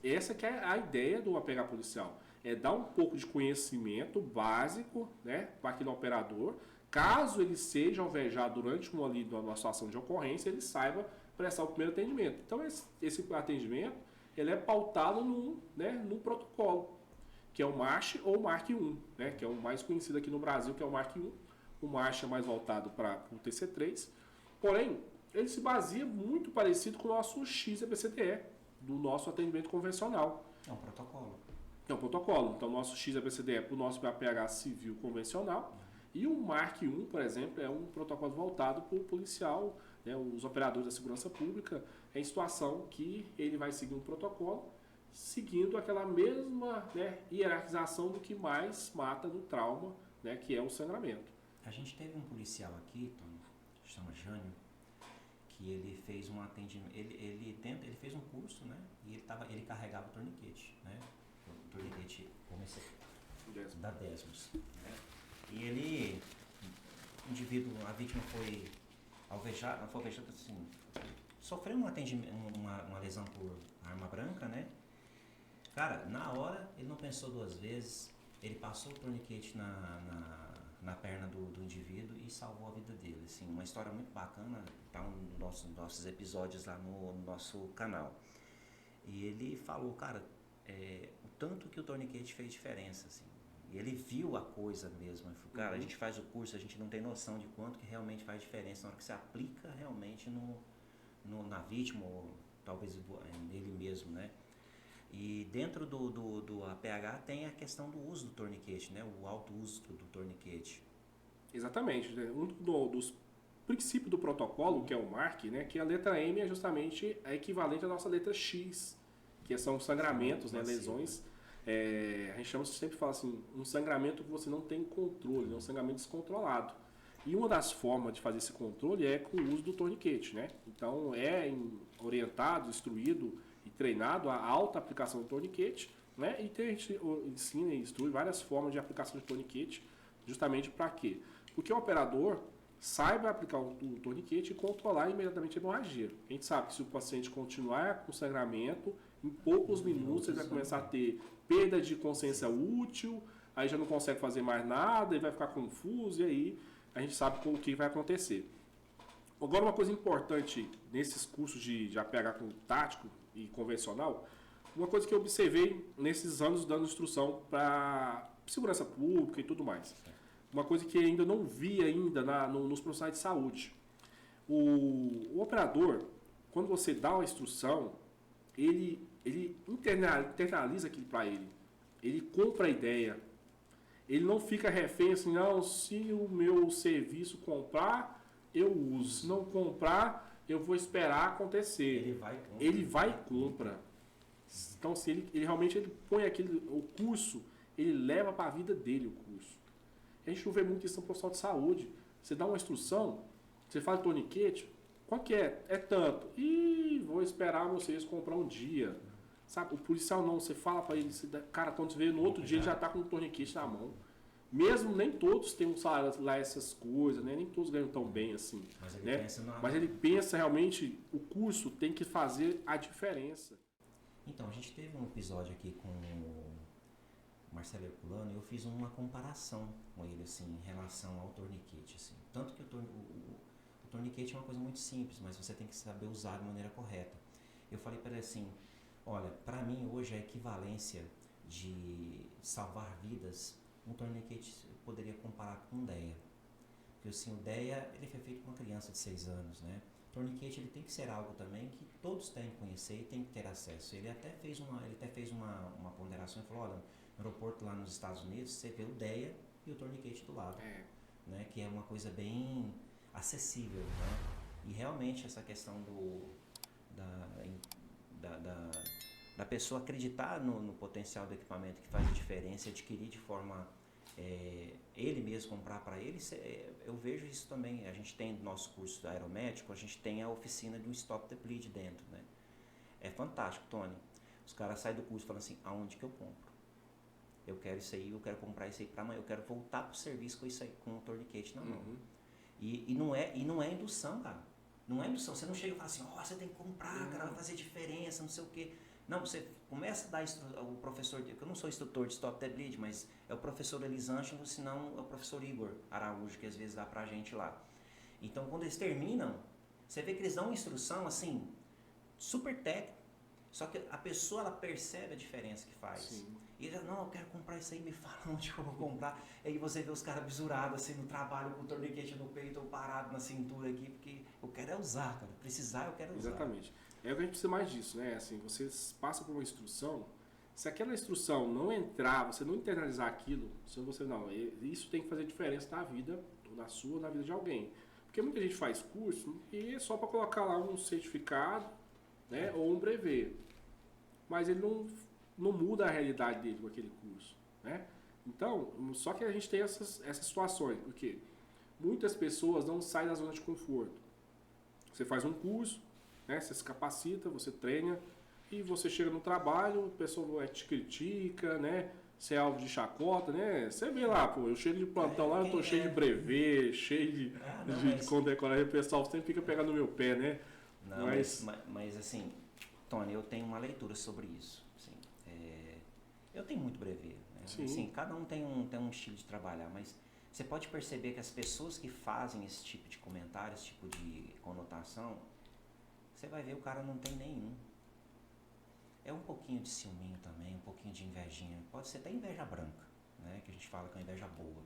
B: essa que é a ideia do APH policial. É dar um pouco de conhecimento básico, né, para aquele operador. Caso ele seja alvejado durante uma situação de ocorrência, ele saiba prestar o primeiro atendimento. Então, esse atendimento ele é pautado num protocolo, que é o MARCH ou o MARC 1, né, que é o mais conhecido aqui no Brasil, que é o MARC 1. O MARCH é mais voltado para o TC3. Porém, ele se baseia muito parecido com o nosso XABCDE, do nosso atendimento convencional.
A: É um protocolo.
B: É um protocolo. Então, o nosso XABCDE é para o nosso APH civil convencional. E o MARC 1, por exemplo, é um protocolo voltado para o policial, né, os operadores da segurança pública, em situação que ele vai seguir um protocolo, seguindo aquela mesma, né, hierarquização do que mais mata no trauma, né, que é o sangramento.
A: A gente teve um policial aqui, Tony, chama Jânio, que ele fez um atendimento, ele fez um curso, né, e ele carregava o torniquete, né, o torniquete da Desmos, né, e ele, o indivíduo, a vítima foi alvejada assim, sofreu um atendimento, uma lesão por arma branca, né, cara, na hora ele não pensou duas vezes, ele passou o torniquete na perna do indivíduo e salvou a vida dele. Assim, uma história muito bacana, tá nos nossos episódios lá no nosso canal. E ele falou, cara, o tanto que o torniquete fez diferença, assim. E ele viu a coisa mesmo. Ele falou, cara, a gente faz o curso, a gente não tem noção de quanto que realmente faz diferença na hora que você aplica realmente na vítima, ou talvez nele mesmo, né? E dentro do APH tem a questão do uso do torniquete, né? O alto uso do torniquete.
B: Exatamente. Né? Um dos princípios do protocolo, que é o MARC, né? Que a letra M é justamente a equivalente à nossa letra X, que são sangramentos, né? Lesões. A gente sempre fala assim, um sangramento que você não tem controle, né? Um sangramento descontrolado. E uma das formas de fazer esse controle é com o uso do torniquete, né? Então orientado, instruído e treinado a alta aplicação do torniquete, né? E a gente ensina e instrui várias formas de aplicação de torniquete, justamente para quê? Porque o operador saiba aplicar o torniquete e controlar imediatamente a hemorragia. A gente sabe que se o paciente continuar com sangramento, em poucos minutos ele vai começar a ter perda de consciência útil, aí já não consegue fazer mais nada, ele vai ficar confuso e aí a gente sabe o que vai acontecer. Agora, uma coisa importante nesses cursos de APH com tático e convencional, uma coisa que eu observei nesses anos dando instrução para segurança pública e tudo mais. Uma coisa que ainda não vi ainda nos profissionais de saúde. O operador, quando você dá uma instrução, ele internaliza aquilo para ele. Ele compra a ideia. Ele não fica refém assim, não, se o meu serviço comprar, eu uso. Se não comprar, eu vou esperar acontecer. Ele vai e compra. Então, se ele realmente põe o curso, ele leva para a vida dele o curso. A gente não vê muito isso no profissional de saúde. Você dá uma instrução, você fala torniquete, qual que é? É tanto. E vou esperar vocês comprar um dia. Sabe? O policial não, você fala para ele, cara, quando você vê no outro dia ele já está com o torniquete na mão. Mesmo nem todos têm um salário lá, essas coisas, né? Nem todos ganham tão bem assim. Mas ele pensa realmente, o curso tem que fazer a diferença.
A: Então, a gente teve um episódio aqui com o Marcelo Herculano e eu fiz uma comparação com ele, assim, em relação ao torniquete, assim. Tanto que o torniquete é uma coisa muito simples, mas você tem que saber usar de maneira correta. Eu falei para ele assim, olha, para mim hoje a equivalência de salvar vidas, um torniquete eu poderia comparar com um DEA. Porque assim, o DEA ele foi feito com uma criança de 6 anos, né? O torniquete ele tem que ser algo também que todos têm que conhecer e têm que ter acesso. Ele até fez uma ponderação e falou, olha, no aeroporto lá nos Estados Unidos, você vê o DEA e o torniquete do lado. Né? Que é uma coisa bem acessível, né? E realmente essa questão da pessoa acreditar no potencial do equipamento que faz a diferença, adquirir de forma ele mesmo comprar para ele, eu vejo isso também. A gente tem no nosso curso aeromédico, a gente tem a oficina de um Stop the Bleed dentro, né? É fantástico, Tony. Os caras saem do curso e falam assim, aonde que eu compro? Eu quero isso aí, eu quero comprar isso aí para amanhã, eu quero voltar pro serviço com isso aí, com o torniquete na mão. E não é indução, cara. Não é indução. Você não chega e fala assim, você tem que comprar, cara, vai fazer diferença, não sei o quê. Não, você começa a dar o professor, eu não sou instrutor de Stop the Bleed, mas é o professor Elisângelo, senão é o professor Igor Araújo, que às vezes dá pra gente lá. Então, quando eles terminam, você vê que eles dão uma instrução, assim, super técnica, só que a pessoa, ela percebe a diferença que faz. Sim. E ele, não, eu quero comprar isso aí, me fala onde eu vou comprar. Aí você vê os caras bisurados, assim, no trabalho, com o torniquete no peito, ou parado na cintura aqui, porque eu quero usar, cara. Precisar, eu quero usar.
B: Exatamente. É o que a gente precisa mais disso, né? Assim, você passa por uma instrução, se aquela instrução não entrar, você não internalizar aquilo, se você não, isso tem que fazer diferença na vida, ou na sua, ou na vida de alguém. Porque muita gente faz curso e é só para colocar lá um certificado, né? Ou um brevet. Mas ele não muda a realidade dele com aquele curso, né? Então, só que a gente tem essas situações, porque muitas pessoas não saem da zona de conforto. Você faz um curso, né? Você se capacita, você treina e você chega no trabalho, a pessoa te critica, né? Você é alvo de chacota, né? Você vê lá, pô, eu chego de plantão lá, eu tô cheio de brevet, cheio de condecoração, o pessoal sempre fica pegando no meu pé, né?
A: Não, mas assim, Tony, eu tenho uma leitura sobre isso. Assim, eu tenho muito brevet, né? Assim, cada um tem um estilo de trabalhar, mas você pode perceber que as pessoas que fazem esse tipo de comentário, esse tipo de conotação, você vai ver o cara não tem nenhum. É um pouquinho de ciúminho também, um pouquinho de invejinha. Pode ser até inveja branca, né? Que a gente fala que é uma inveja boa.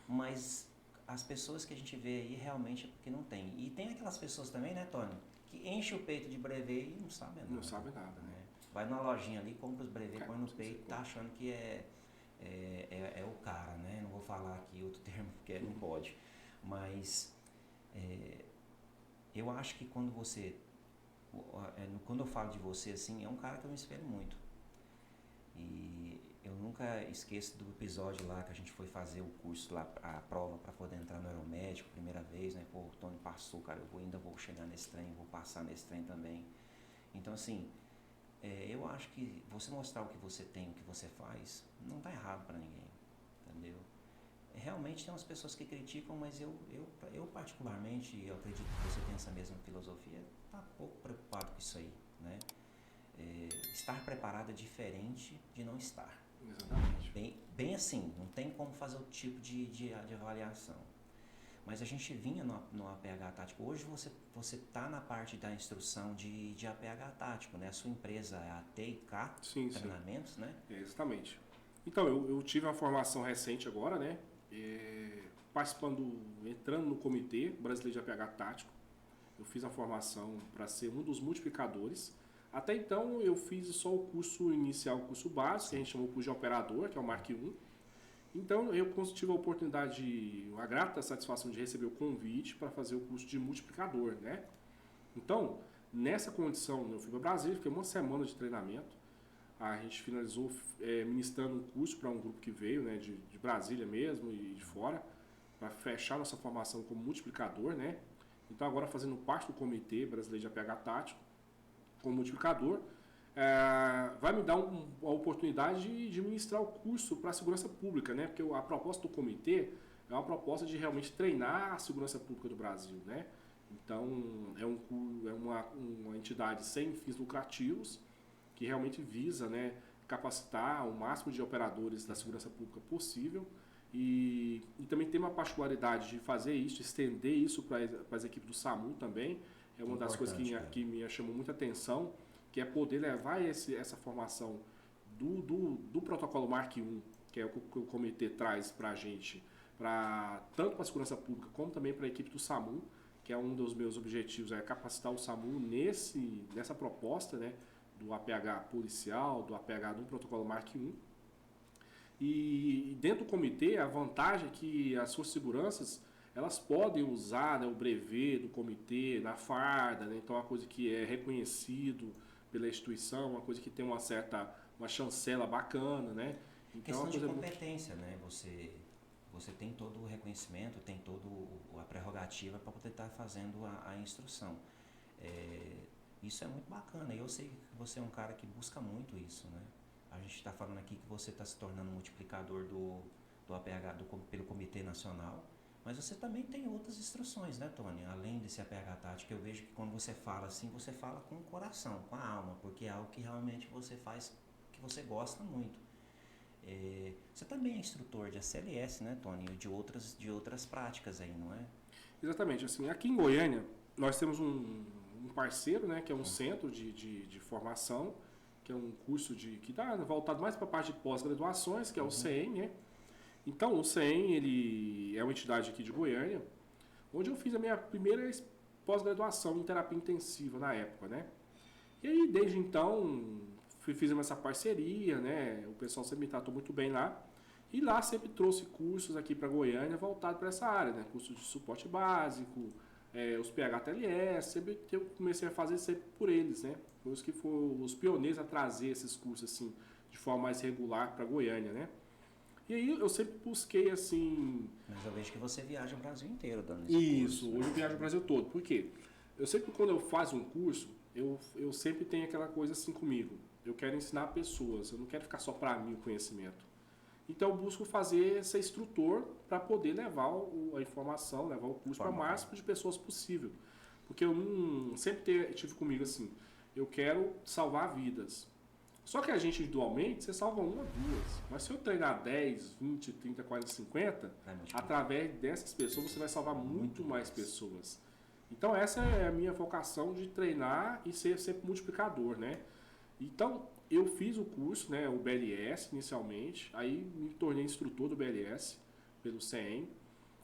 A: Mas as pessoas que a gente vê aí realmente é porque não tem. E tem aquelas pessoas também, né, Tony? Que enchem o peito de brevet e não sabem nada.
B: Não sabem nada, né?
A: Vai na lojinha ali, compra os brevê, põe no
B: sim,
A: peito, tá achando que é o cara, né? Não vou falar aqui outro termo porque não pode. Mas eu acho que quando eu falo de você assim, é um cara que eu me espelho muito. E eu nunca esqueço do episódio lá que a gente foi fazer o curso lá, a prova para poder entrar no aeromédico, primeira vez, né? Pô, o Tony passou, cara, ainda vou chegar nesse trem, vou passar nesse trem também. Então, assim, eu acho que você mostrar o que você tem, o que você faz, não tá errado para ninguém, entendeu? Realmente tem umas pessoas que criticam, mas eu particularmente, eu acredito que você tem essa mesma filosofia, tá pouco preocupado com isso aí, né? Estar preparado é diferente de não estar.
B: Exatamente.
A: Bem assim, não tem como fazer o tipo de avaliação. Mas a gente vinha no APH tático. Hoje você está na parte da instrução de APH tático, né? A sua empresa é a TIK
B: Sim,
A: Treinamentos,
B: sim.
A: né?
B: Exatamente. Então, eu tive uma formação recente agora, né? Entrando no Comitê Brasileiro de APH Tático. Eu fiz a formação para ser um dos multiplicadores. Até então, eu fiz só o curso inicial, o curso básico, que a gente chamou o curso de operador, que é o Mark I. Então, eu tive a oportunidade, a grata satisfação de receber o convite para fazer o curso de multiplicador, né? Então, nessa condição, eu fui para Brasília, fiquei uma semana de treinamento. A gente finalizou ministrando um curso para um grupo que veio, né, de Brasília mesmo e de fora, para fechar nossa formação como multiplicador, né? Então, agora fazendo parte do Comitê Brasileiro de APH Tático, como multiplicador, vai me dar a oportunidade de ministrar o curso para a segurança pública, né? Porque a proposta do comitê é uma proposta de realmente treinar a segurança pública do Brasil, né? Então, é uma entidade sem fins lucrativos que realmente visa, né, capacitar o máximo de operadores da segurança pública possível e também tem uma particularidade de fazer isso, estender isso para as equipes do SAMU também. É uma das coisas que me chamou muita atenção, que é poder levar essa formação do protocolo Mark I, que é o que o comitê traz para a gente, tanto para a segurança pública como também para a equipe do SAMU, que é um dos meus objetivos, é capacitar o SAMU nessa proposta, né, do APH policial, do APH do protocolo Mark I. E dentro do comitê, a vantagem é que as forças de seguranças elas podem usar, né, o brevet do comitê na farda, né? Então é uma coisa que é reconhecido pela instituição, uma coisa que tem uma chancela bacana, né? Então,
A: Questão de competência, né? Você tem todo o reconhecimento, tem toda a prerrogativa para poder estar fazendo a instrução. Isso é muito bacana. Eu sei que você é um cara que busca muito isso, né? A gente está falando aqui que você está se tornando multiplicador do APH pelo Comitê Nacional, mas você também tem outras instruções, né, Tony? Além desse APH tático, eu vejo que quando você fala assim, você fala com o coração, com a alma, porque é algo que realmente você faz, que você gosta muito. Você também é instrutor de ACLS, né, Tony? E de outras práticas aí, não é?
B: Exatamente. Assim, aqui em Goiânia, nós temos um parceiro, né, que é um centro de formação, que é um curso que está voltado mais para a parte de pós-graduações, que é o CEM, né? Então, o CEM, ele é uma entidade aqui de Goiânia, onde eu fiz a minha primeira pós-graduação em terapia intensiva na época, né? E aí, desde então, fizemos essa parceria, né? O pessoal sempre me tratou muito bem lá. E lá sempre trouxe cursos aqui para Goiânia voltados para essa área, né? Cursos de suporte básico, os PHTLS, sempre que eu comecei a fazer sempre por eles, né? Foi os que foram os pioneiros a trazer esses cursos assim de forma mais regular para Goiânia, né? E aí eu sempre busquei assim.
A: Mas eu vejo que você viaja o Brasil inteiro dando
B: Isso,
A: curso,
B: hoje
A: né?
B: eu viajo o Brasil todo. Por quê? Eu sempre quando eu faço um curso, eu sempre tenho aquela coisa assim comigo. Eu quero ensinar pessoas, eu não quero ficar só para mim o conhecimento. Então eu busco ser instrutor para poder levar a informação, levar o curso para o máximo de pessoas possível. Porque eu sempre tive comigo assim, eu quero salvar vidas. Só que a gente individualmente, você salva uma, duas. Mas se eu treinar 10, 20, 30, 40, 50, através dessas pessoas você vai salvar muito mais pessoas. Então essa é a minha vocação de treinar e ser sempre multiplicador, né? Então eu fiz o curso, né, o BLS inicialmente, aí me tornei instrutor do BLS pelo CEM.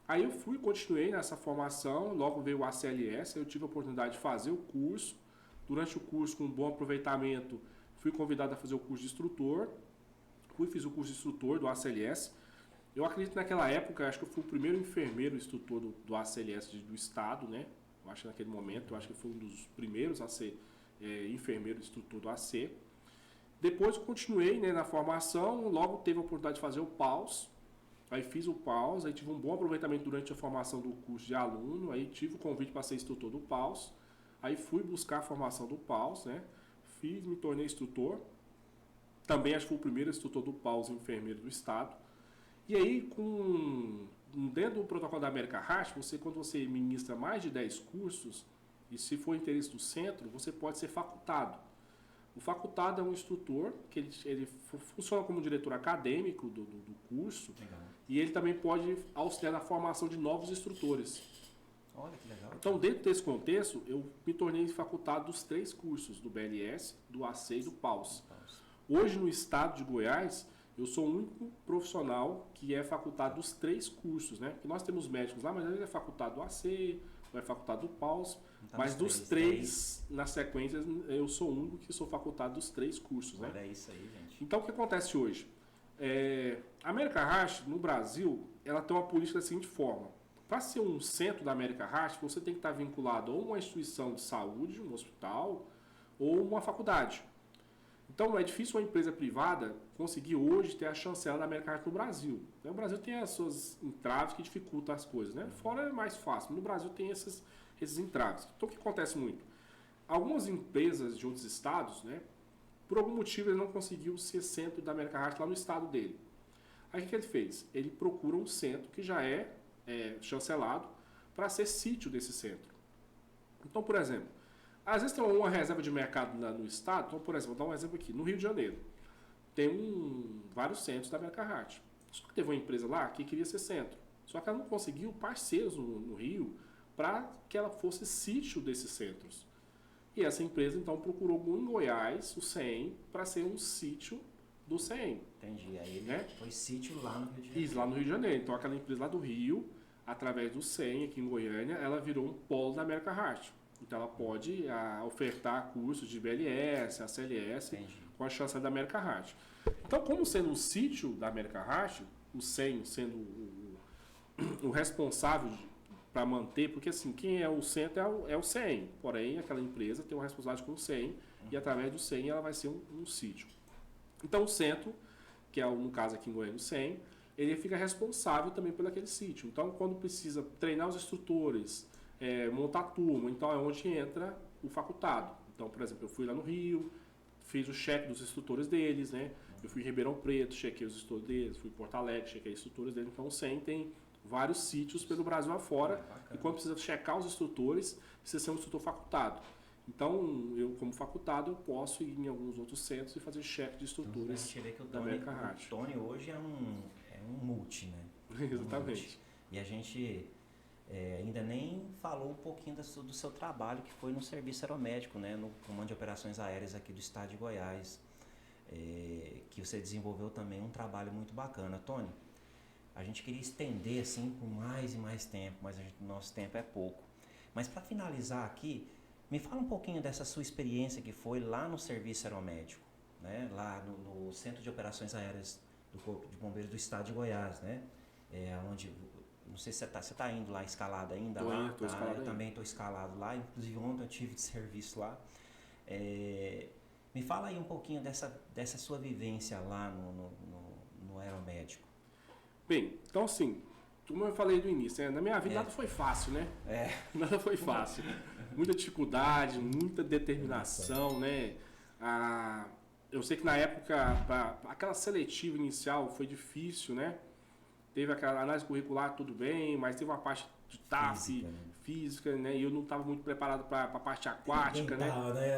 B: Aí eu continuei nessa formação, logo veio o ACLS, eu tive a oportunidade de fazer o curso. Durante o curso, com um bom aproveitamento, fui convidado a fazer o curso de instrutor, fiz o curso de instrutor do ACLS. Eu acredito que naquela época, acho que eu fui o primeiro enfermeiro instrutor do ACLS do estado, né? Eu acho que naquele momento, eu acho que fui um dos primeiros a ser enfermeiro instrutor do AC. Depois continuei, né, na formação, logo teve a oportunidade de fazer o PAUS. Aí fiz o PAUS, aí tive um bom aproveitamento durante a formação do curso de aluno, aí tive o convite para ser instrutor do PAUS. Aí fui buscar a formação do PAUS, né? Me tornei instrutor. Também acho que fui o primeiro instrutor do PAUS enfermeiro do estado. E aí, dentro do protocolo da América Heart, quando você ministra mais de 10 cursos, e se for interesse do centro, você pode ser facultado. O facultado é um instrutor, que ele funciona como diretor acadêmico do curso.
A: Legal.
B: E ele também pode auxiliar na formação de novos instrutores.
A: Olha que legal.
B: Então, dentro desse contexto, eu me tornei facultado dos 3 cursos, do BLS, do AC e do PAUS. Hoje, no estado de Goiás, eu sou o único profissional que é facultado dos 3 cursos, né? Porque nós temos médicos lá, mas ele é facultado do AC, ou é facultado do PAUS. Então, mas dos 3, na sequência, eu sou o único que sou facultado dos 3 cursos, né?
A: Olha isso aí, gente.
B: Então, o que acontece hoje? A América Heart, no Brasil, ela tem uma política da seguinte forma. Para ser um centro da América Heart, você tem que estar vinculado a uma instituição de saúde, um hospital, ou uma faculdade. Então, é difícil uma empresa privada conseguir hoje ter a chancela da América Heart no Brasil. O Brasil tem as suas entraves que dificultam as coisas, né? Fora é mais fácil, no Brasil tem esses entraves. Então, o que acontece muito? Algumas empresas de outros estados, né, por algum motivo ele não conseguiu ser centro da América Heart lá no estado dele. Aí o que ele fez? Ele procura um centro que já é chancelado para ser sítio desse centro. Então, por exemplo, às vezes tem uma reserva de mercado no estado. Então, por exemplo, vou dar um exemplo aqui. No Rio de Janeiro, tem vários centros da América Heart. Só que teve uma empresa lá que queria ser centro. Só que ela não conseguiu parceiros no Rio para que ela fosse sítio desses centros. E essa empresa, então, procurou em Goiás, o CEM, para ser um sítio do CEM.
A: Entendi. Aí ele foi sítio lá no Rio de Janeiro.
B: Isso, lá no Rio de Janeiro. Então, aquela empresa lá do Rio, através do CEM, aqui em Goiânia, ela virou um polo da América Heart. Então, ela pode ofertar cursos de BLS, ACLS, Entendi. Com a chance da América Heart. Então, como sendo um sítio da América Heart, o CEM sendo o responsável para manter, porque assim, quem é o centro é o CEM, porém aquela empresa tem uma responsabilidade com o CEM e através do CEM ela vai ser um sítio. Então o centro, que é no caso aqui em Goiânia o CEM, ele fica responsável também por aquele sítio. Então quando precisa treinar os instrutores, montar turma, então é onde entra o facultado. Então, por exemplo, eu fui lá no Rio, fiz o cheque dos instrutores deles, né? Eu fui em Ribeirão Preto, chequei os instrutores deles, fui em Porto Alegre, chequei os instrutores deles. Então o CEM tem vários sítios pelo Brasil afora, e quando precisa checar os instrutores, precisa ser um instrutor facultado. Então, eu como facultado, eu posso ir em alguns outros centros e fazer cheque de instrutores da América Heart.
A: O Tony hoje é um multi, né?
B: Exatamente.
A: Multi. E a gente ainda nem falou um pouquinho do seu trabalho, que foi no serviço aeromédico, né? No Comando de Operações Aéreas aqui do estado de Goiás, que você desenvolveu também um trabalho muito bacana. Tony, a gente queria estender assim por mais e mais tempo, mas nosso tempo é pouco. Mas para finalizar aqui, me fala um pouquinho dessa sua experiência que foi lá no Serviço Aeromédico, né? Lá no Centro de Operações Aéreas do Corpo de Bombeiros do Estado de Goiás, né? Onde, não sei se você tá indo lá escalado ainda.
B: Tô escalado.
A: Eu também estou escalado lá, inclusive ontem eu tive de serviço lá. Me fala aí um pouquinho dessa sua vivência lá no Aeromédico.
B: Bem, então assim, como eu falei do início, na minha vida nada foi fácil, né? Nada foi fácil. Muita dificuldade, muita determinação, né? Eu sei que na época, aquela seletiva inicial foi difícil, né? Teve aquela análise curricular, tudo bem, mas teve uma parte de TAF, física, né? E eu não estava muito preparado para a parte aquática, né?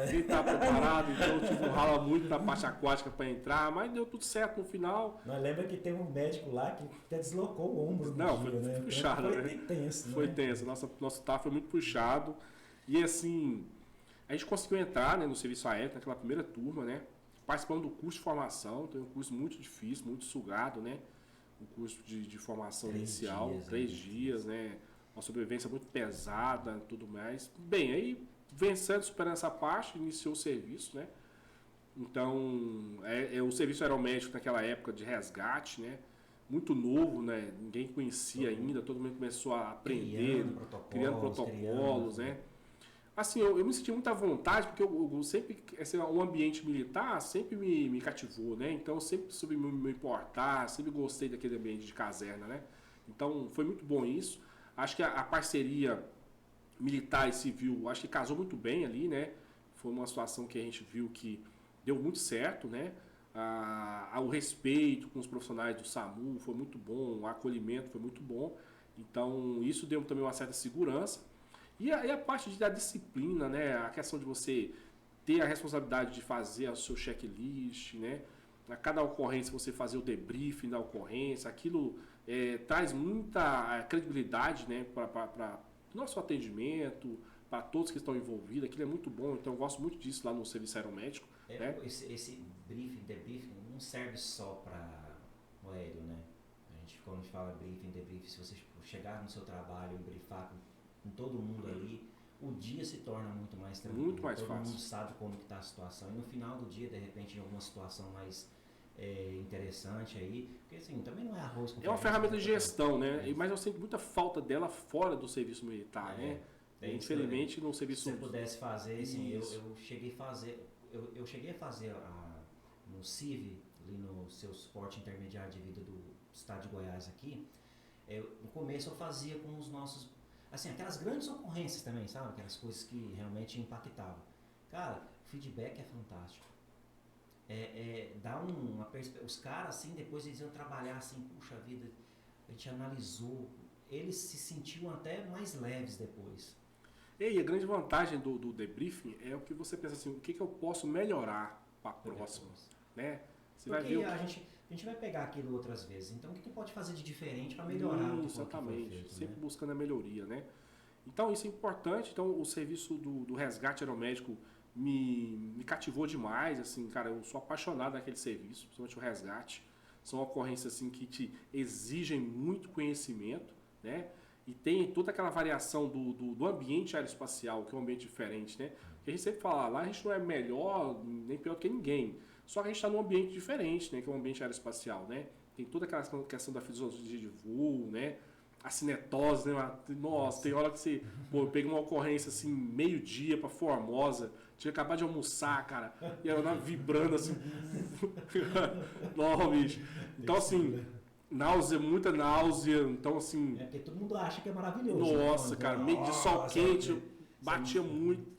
B: Ninguém estava preparado, então eu tive um rala muito na parte aquática para entrar, mas deu tudo certo no final.
C: Mas lembra que tem um médico lá que até deslocou o ombro.
B: Não, foi puxado,
C: né?
B: Foi
C: tenso, né?
B: Foi tenso, nosso TAF foi muito puxado. E assim, a gente conseguiu entrar, né, no serviço aéreo, naquela primeira turma, né? Participando do curso de formação, então é um curso muito difícil, muito sugado, né? Um curso de formação inicial, 3 dias, né? Uma sobrevivência muito pesada, tudo mais. Bem, aí vencendo, superando essa parte, iniciou o serviço, né? Então, o serviço aeromédico naquela época de resgate, né? Muito novo, né? Ninguém conhecia ainda, todo mundo começou a aprender, criando protocolos, né? Assim, eu me senti muita vontade, porque eu sempre, assim, o ambiente militar sempre me cativou, né? Então, eu sempre soube me importar, sempre gostei daquele ambiente de caserna, né? Então, foi muito bom isso. Acho que a parceria militar e civil, acho que casou muito bem ali, né? Foi uma situação que a gente viu que deu muito certo, né? O respeito com os profissionais do SAMU foi muito bom, o acolhimento foi muito bom. Então, isso deu também uma certa segurança. E a parte da disciplina, né? A questão de você ter a responsabilidade de fazer o seu checklist, né? A cada ocorrência você fazer o debriefing da ocorrência, aquilo traz muita credibilidade, né? Para o nosso atendimento, para todos que estão envolvidos, aquilo é muito bom. Então eu gosto muito disso lá no serviço aeromédico. Né?
A: Esse debriefing não serve só para o aéreo, né? Quando a gente fala briefing, debriefing, se você chegar no seu trabalho e briefar com todo mundo ali, o dia se torna muito mais tranquilo.
B: Muito mais
A: todo
B: fácil.
A: Todo mundo sabe como está a situação. E no final do dia, de repente, em alguma situação mais interessante aí, porque assim, também não é arroz com
B: feijão. É uma ferramenta de gestão, né? Mas eu sinto muita falta dela fora do serviço militar, né? Infelizmente, no serviço...
A: Se você pudesse fazer, assim, eu cheguei a fazer no CIV, ali no seu suporte intermediário de vida do estado de Goiás aqui, no começo eu fazia com os nossos, assim, aquelas grandes ocorrências também, sabe? Aquelas coisas que realmente impactavam. Cara, o feedback é fantástico. Dá uma perspectiva. Os caras, assim, depois eles iam trabalhar assim, puxa vida, a gente analisou, eles se sentiam até mais leves depois.
B: E a grande vantagem do debriefing é o que você pensa assim, o que eu posso melhorar para a próxima, né? Você
A: Porque
B: vai ver
A: a gente vai pegar aquilo outras vezes, então o que pode fazer de diferente para melhorar o que foi feito,
B: sempre
A: né?
B: buscando a melhoria, né? Então isso é importante, então o serviço do resgate aeromédico me cativou demais, assim, cara, eu sou apaixonado naquele serviço, principalmente o resgate. São ocorrências assim que te exigem muito conhecimento, né? E tem toda aquela variação do ambiente aeroespacial, que é um ambiente diferente, né? Porque a gente sempre fala, lá a gente não é melhor nem pior do que ninguém. Só que a gente está num ambiente diferente, né? Que é um ambiente aeroespacial, né? Tem toda aquela questão da fisiologia de voo, né? A cinetose, né? Nossa, tem hora que você... Pô, eu peguei uma ocorrência assim, meio-dia pra Formosa, tinha acabado de almoçar, cara, e a aeronave vibrando assim. Não, bicho. Então, assim, náusea, muita náusea, então, assim...
C: porque todo mundo acha que é maravilhoso.
B: Nossa,
C: né?
B: cara, meio de sol quente, batia muito.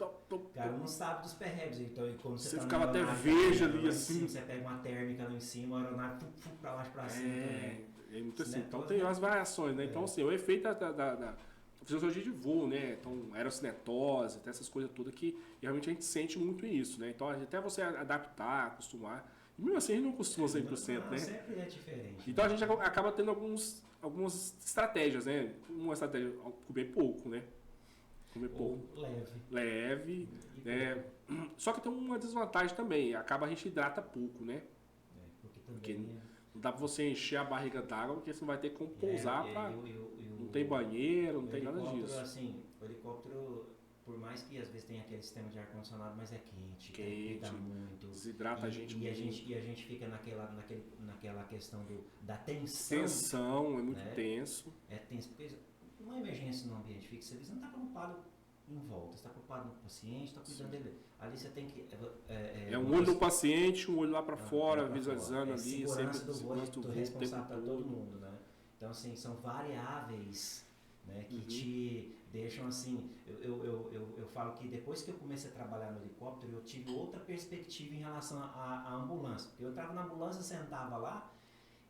A: Cara, não sabe dos perrebs, então quando
B: você
A: tá
B: ficava até
A: aeronave,
B: verde ali, assim.
A: Você pega uma térmica lá em cima, a aeronave pra baixo pra cima também.
B: É muito assim. Então tem as variações, né? Então, assim, o efeito da fisiologia de voo, né? Então, aerocinetose, até essas coisas todas que realmente a gente sente muito isso, né? Então, até você adaptar, acostumar. E mesmo assim, a gente não costuma 100%, né?
A: Sempre é diferente.
B: Então, a gente acaba tendo algumas estratégias, né? Uma estratégia, comer pouco, né? Comer pouco. Leve, né? Só que tem uma desvantagem também. Acaba a gente hidrata pouco, né?
A: Porque
B: não dá pra você encher a barriga d'água, porque você não vai ter como pousar não tem banheiro, não tem nada disso.
A: Assim, o helicóptero, por mais que às vezes tenha aquele sistema de ar-condicionado, mas é quente, dá muito.
B: Desidrata a gente muito.
A: E a gente fica naquela questão da tensão.
B: Tensão, é muito
A: né?
B: tenso.
A: É tenso, porque uma emergência no ambiente fixo, você não está preocupado em volta, você está preocupado no paciente, está cuidando dele. Ali você tem que...
B: um olho no paciente, um olho lá para fora, visualizando ali.
A: Segurança do voo, responsável para todo mundo, né? Então, assim, são variáveis, né, que te deixam assim... Eu falo que depois que eu comecei a trabalhar no helicóptero, eu tive outra perspectiva em relação à ambulância. Porque eu estava na ambulância, sentava lá,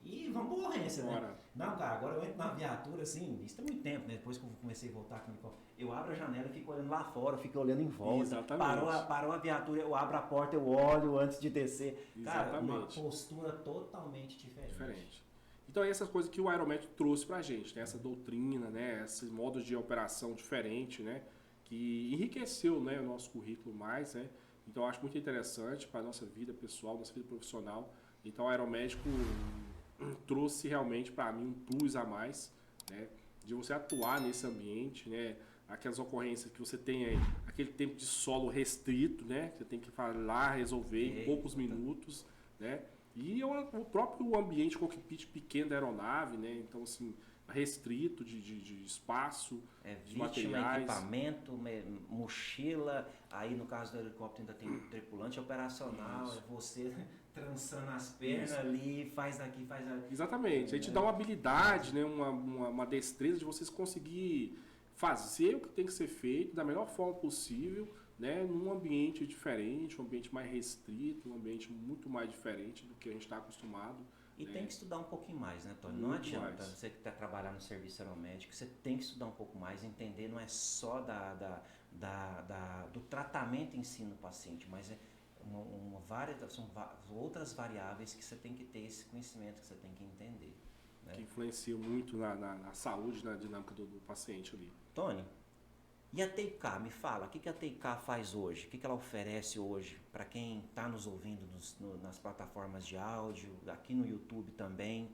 A: e vamos pra ocorrência, né? Não, cara, agora eu entro na viatura, assim, isso tem muito tempo, né? Depois que eu comecei a voltar com o helicóptero, eu abro a janela e fico olhando lá fora, eu fico olhando em volta.
B: Exatamente.
A: Parou a viatura, eu abro a porta, eu olho antes de descer.
B: Exatamente.
A: Cara, uma postura totalmente diferente.
B: Então, essas coisas que o aeromédico trouxe pra gente, né? Essa doutrina, né? Esses modos de operação diferentes, né? Que enriqueceu, né, o nosso currículo mais, né? Então, eu acho muito interessante para a nossa vida pessoal, nossa vida profissional. Então, o aeromédico trouxe realmente para mim um plus a mais, né, de você atuar nesse ambiente, né, aquelas ocorrências que você tem aí, aquele tempo de solo restrito, né? Você tem que lá resolver em poucos minutos, né? E o próprio ambiente cockpit pequeno da aeronave, né? Então, assim, restrito de espaço, de
A: vítima,
B: materiais.
A: equipamento, mochila. Aí, no caso do helicóptero, ainda tem um tripulante operacional. É você trançando as pernas ali, faz daqui, faz ali.
B: Exatamente. Aí te dá uma habilidade, né? uma destreza de vocês conseguir fazer o que tem que ser feito da melhor forma possível, né, num ambiente diferente, um ambiente mais restrito, um ambiente muito mais diferente do que a gente está acostumado.
A: E tem que estudar um pouquinho mais, né, Tony? Não
B: Muito
A: adianta
B: mais.
A: você que está trabalhando no serviço aeromédico, você tem que estudar um pouco mais, entender, não é só do tratamento em si no paciente, mas é são outras variáveis que você tem que ter esse conhecimento, que você tem que entender. Né?
B: Que influencia muito na saúde, na dinâmica do paciente ali.
A: Tony, e a TIK? Me fala, o que a TIK faz hoje? O que ela oferece hoje para quem está nos ouvindo nas plataformas de áudio, aqui no YouTube também?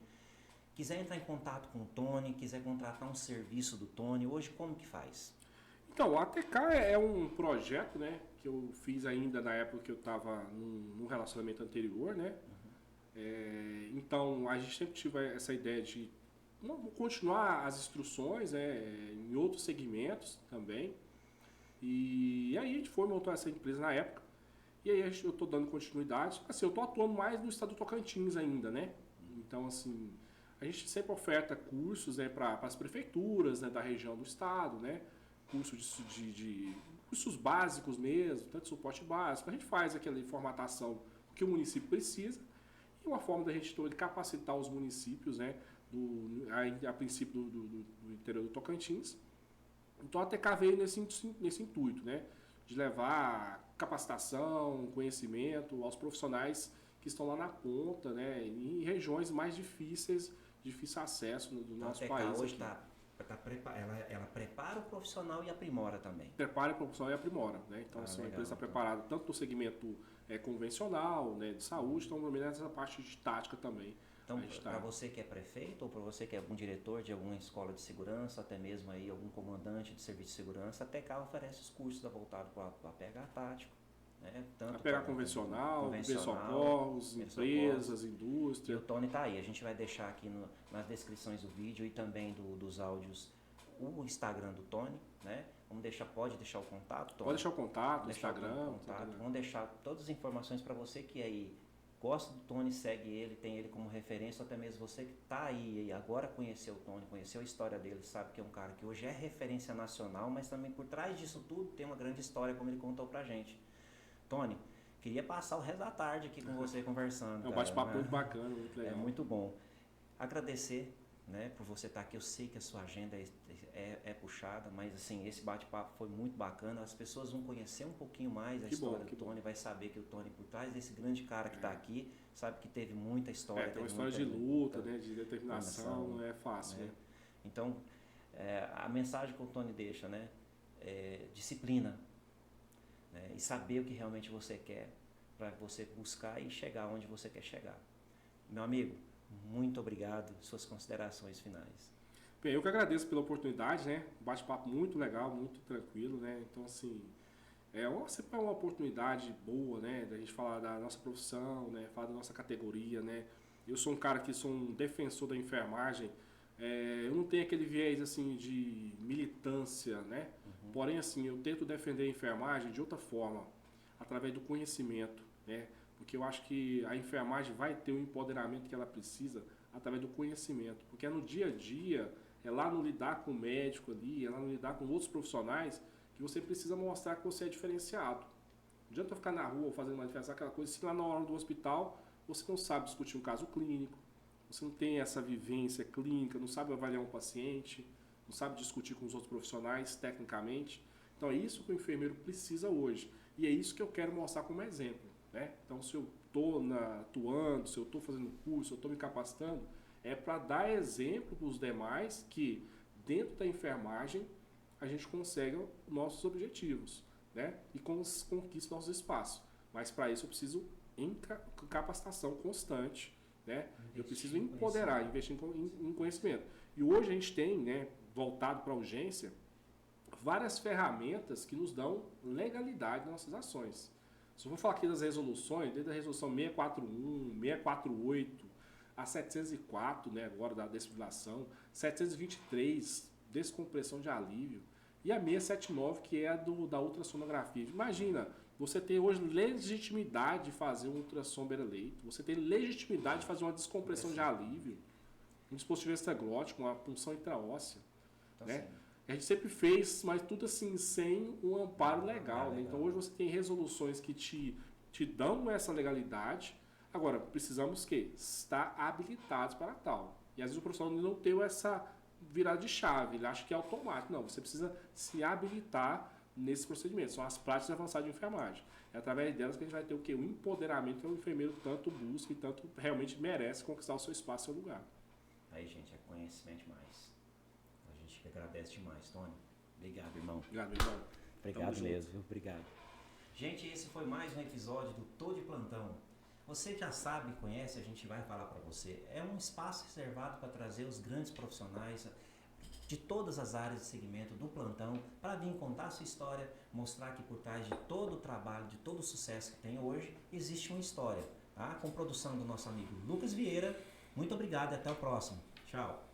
A: Quiser entrar em contato com o Tony, quiser contratar um serviço do Tony, hoje como que faz?
B: Então, a TK é um projeto, né, que eu fiz ainda na época que eu estava num relacionamento anterior, né? Então, a gente sempre tive essa ideia de continuar as instruções, né, em outros segmentos também. E aí a gente montou essa empresa na época. E aí eu estou dando continuidade. Assim, eu estou atuando mais no estado do Tocantins ainda, né? Então, assim, a gente sempre oferta cursos, né, para as prefeituras, né, da região do estado, né? Cursos de cursos básicos mesmo, tanto suporte básico. A gente faz aquela formatação que o município precisa. E uma forma da gente capacitar os municípios, né, a princípio do interior do Tocantins. Então a TK veio nesse intuito, né, de levar capacitação, conhecimento aos profissionais que estão lá na ponta, né, em regiões mais difícil acesso do nosso país.
A: A TK hoje ela prepara o profissional e aprimora também.
B: Prepara o profissional e aprimora, né? Então, assim, a empresa está preparada tanto no segmento convencional, né, de saúde, então também nessa parte de tática também.
A: Então, para você que é prefeito ou para você que é algum diretor de alguma escola de segurança, até mesmo aí algum comandante de serviço de segurança, a TK oferece os cursos voltados para PH tático. Né? Tanto
B: PH convencional, socorros, empresas, indústria.
A: E o Tony está aí. A gente vai deixar aqui nas descrições do vídeo e também dos áudios o Instagram do Tony, né? Pode deixar o contato, Tony?
B: Pode deixar o contato, o Instagram.
A: Vamos deixar todas as informações para você que aí gosta do Tony, segue ele, tem ele como referência, até mesmo você que está aí e agora conheceu o Tony, conheceu a história dele, sabe que é um cara que hoje é referência nacional, mas também por trás disso tudo tem uma grande história, como ele contou pra gente. Tony, queria passar o resto da tarde aqui com você conversando.
B: É um bate-papo muito bacana, muito legal.
A: É muito bom. Agradecer, né, por você estar aqui. Eu sei que a sua agenda é puxada, mas assim, esse bate-papo foi muito bacana. As pessoas vão conhecer um pouquinho mais a história do Tony, vai saber que o Tony, por trás desse grande cara que está aqui, sabe que teve muita história.
B: Tem uma história de luta, né, de determinação, não é fácil. Né?
A: Então, a mensagem que o Tony deixa, né, é disciplina, né, e saber o que realmente você quer, para você buscar e chegar onde você quer chegar. Meu amigo, muito obrigado. Suas considerações finais.
B: Bem, eu que agradeço pela oportunidade, né? Bate-papo muito legal, muito tranquilo, né? Então, assim, sempre é uma oportunidade boa, né? Da gente falar da nossa profissão, né? Falar da nossa categoria, né? Eu sou um cara que sou um defensor da enfermagem. Eu não tenho aquele viés, assim, de militância, né? Porém, assim, eu tento defender a enfermagem de outra forma, através do conhecimento, né? Porque eu acho que a enfermagem vai ter o empoderamento que ela precisa através do conhecimento. Porque é no dia a dia, é lá no lidar com o médico ali, é lá no lidar com outros profissionais, que você precisa mostrar que você é diferenciado. Não adianta ficar na rua fazendo uma diferença, aquela coisa, se lá na hora do hospital você não sabe discutir um caso clínico, você não tem essa vivência clínica, não sabe avaliar um paciente, não sabe discutir com os outros profissionais tecnicamente. Então é isso que o enfermeiro precisa hoje. E é isso que eu quero mostrar como exemplo. Né? Então, se eu estou atuando, se eu estou fazendo curso, se eu estou me capacitando, é para dar exemplo para os demais que dentro da enfermagem a gente consegue nossos objetivos, né? E conquista nossos espaços. Mas para isso eu preciso em capacitação constante, né? Eu preciso empoderar, investir em conhecimento. E hoje a gente tem, né, voltado para a urgência, várias ferramentas que nos dão legalidade nas nossas ações. Se eu for falar aqui das resoluções, desde a resolução 641, 648, a 704, né, agora da desfibrilação, 723, descompressão de alívio, e a 679, que é a da ultrassonografia. Imagina, você tem hoje legitimidade de fazer um ultrassom beira-leito, você tem legitimidade de fazer uma descompressão de alívio, um dispositivo extraglótico, uma punção intraóssea, né? A gente sempre fez, mas tudo assim, sem um amparo legal, né? Então hoje você tem resoluções que te dão essa legalidade. Agora, precisamos estar habilitados para tal. E às vezes o profissional não tem essa virada de chave, ele acha que é automático. Não, você precisa se habilitar nesse procedimento. São as práticas avançadas de enfermagem. É através delas que a gente vai ter o quê? O empoderamento que o enfermeiro tanto busca e tanto realmente merece conquistar o seu espaço e seu lugar.
A: Aí, gente, é conhecimento demais. A gente agradece demais, Tony. Obrigado, irmão.
B: Obrigado, irmão.
A: Obrigado mesmo, viu? Obrigado. Gente, esse foi mais um episódio do Tô de Plantão. Você já sabe, conhece, a gente vai falar para você. É um espaço reservado para trazer os grandes profissionais de todas as áreas de segmento do plantão para vir contar a sua história, mostrar que por trás de todo o trabalho, de todo o sucesso que tem hoje, existe uma história. Tá? Com produção do nosso amigo Lucas Vieira. Muito obrigado e até o próximo. Tchau.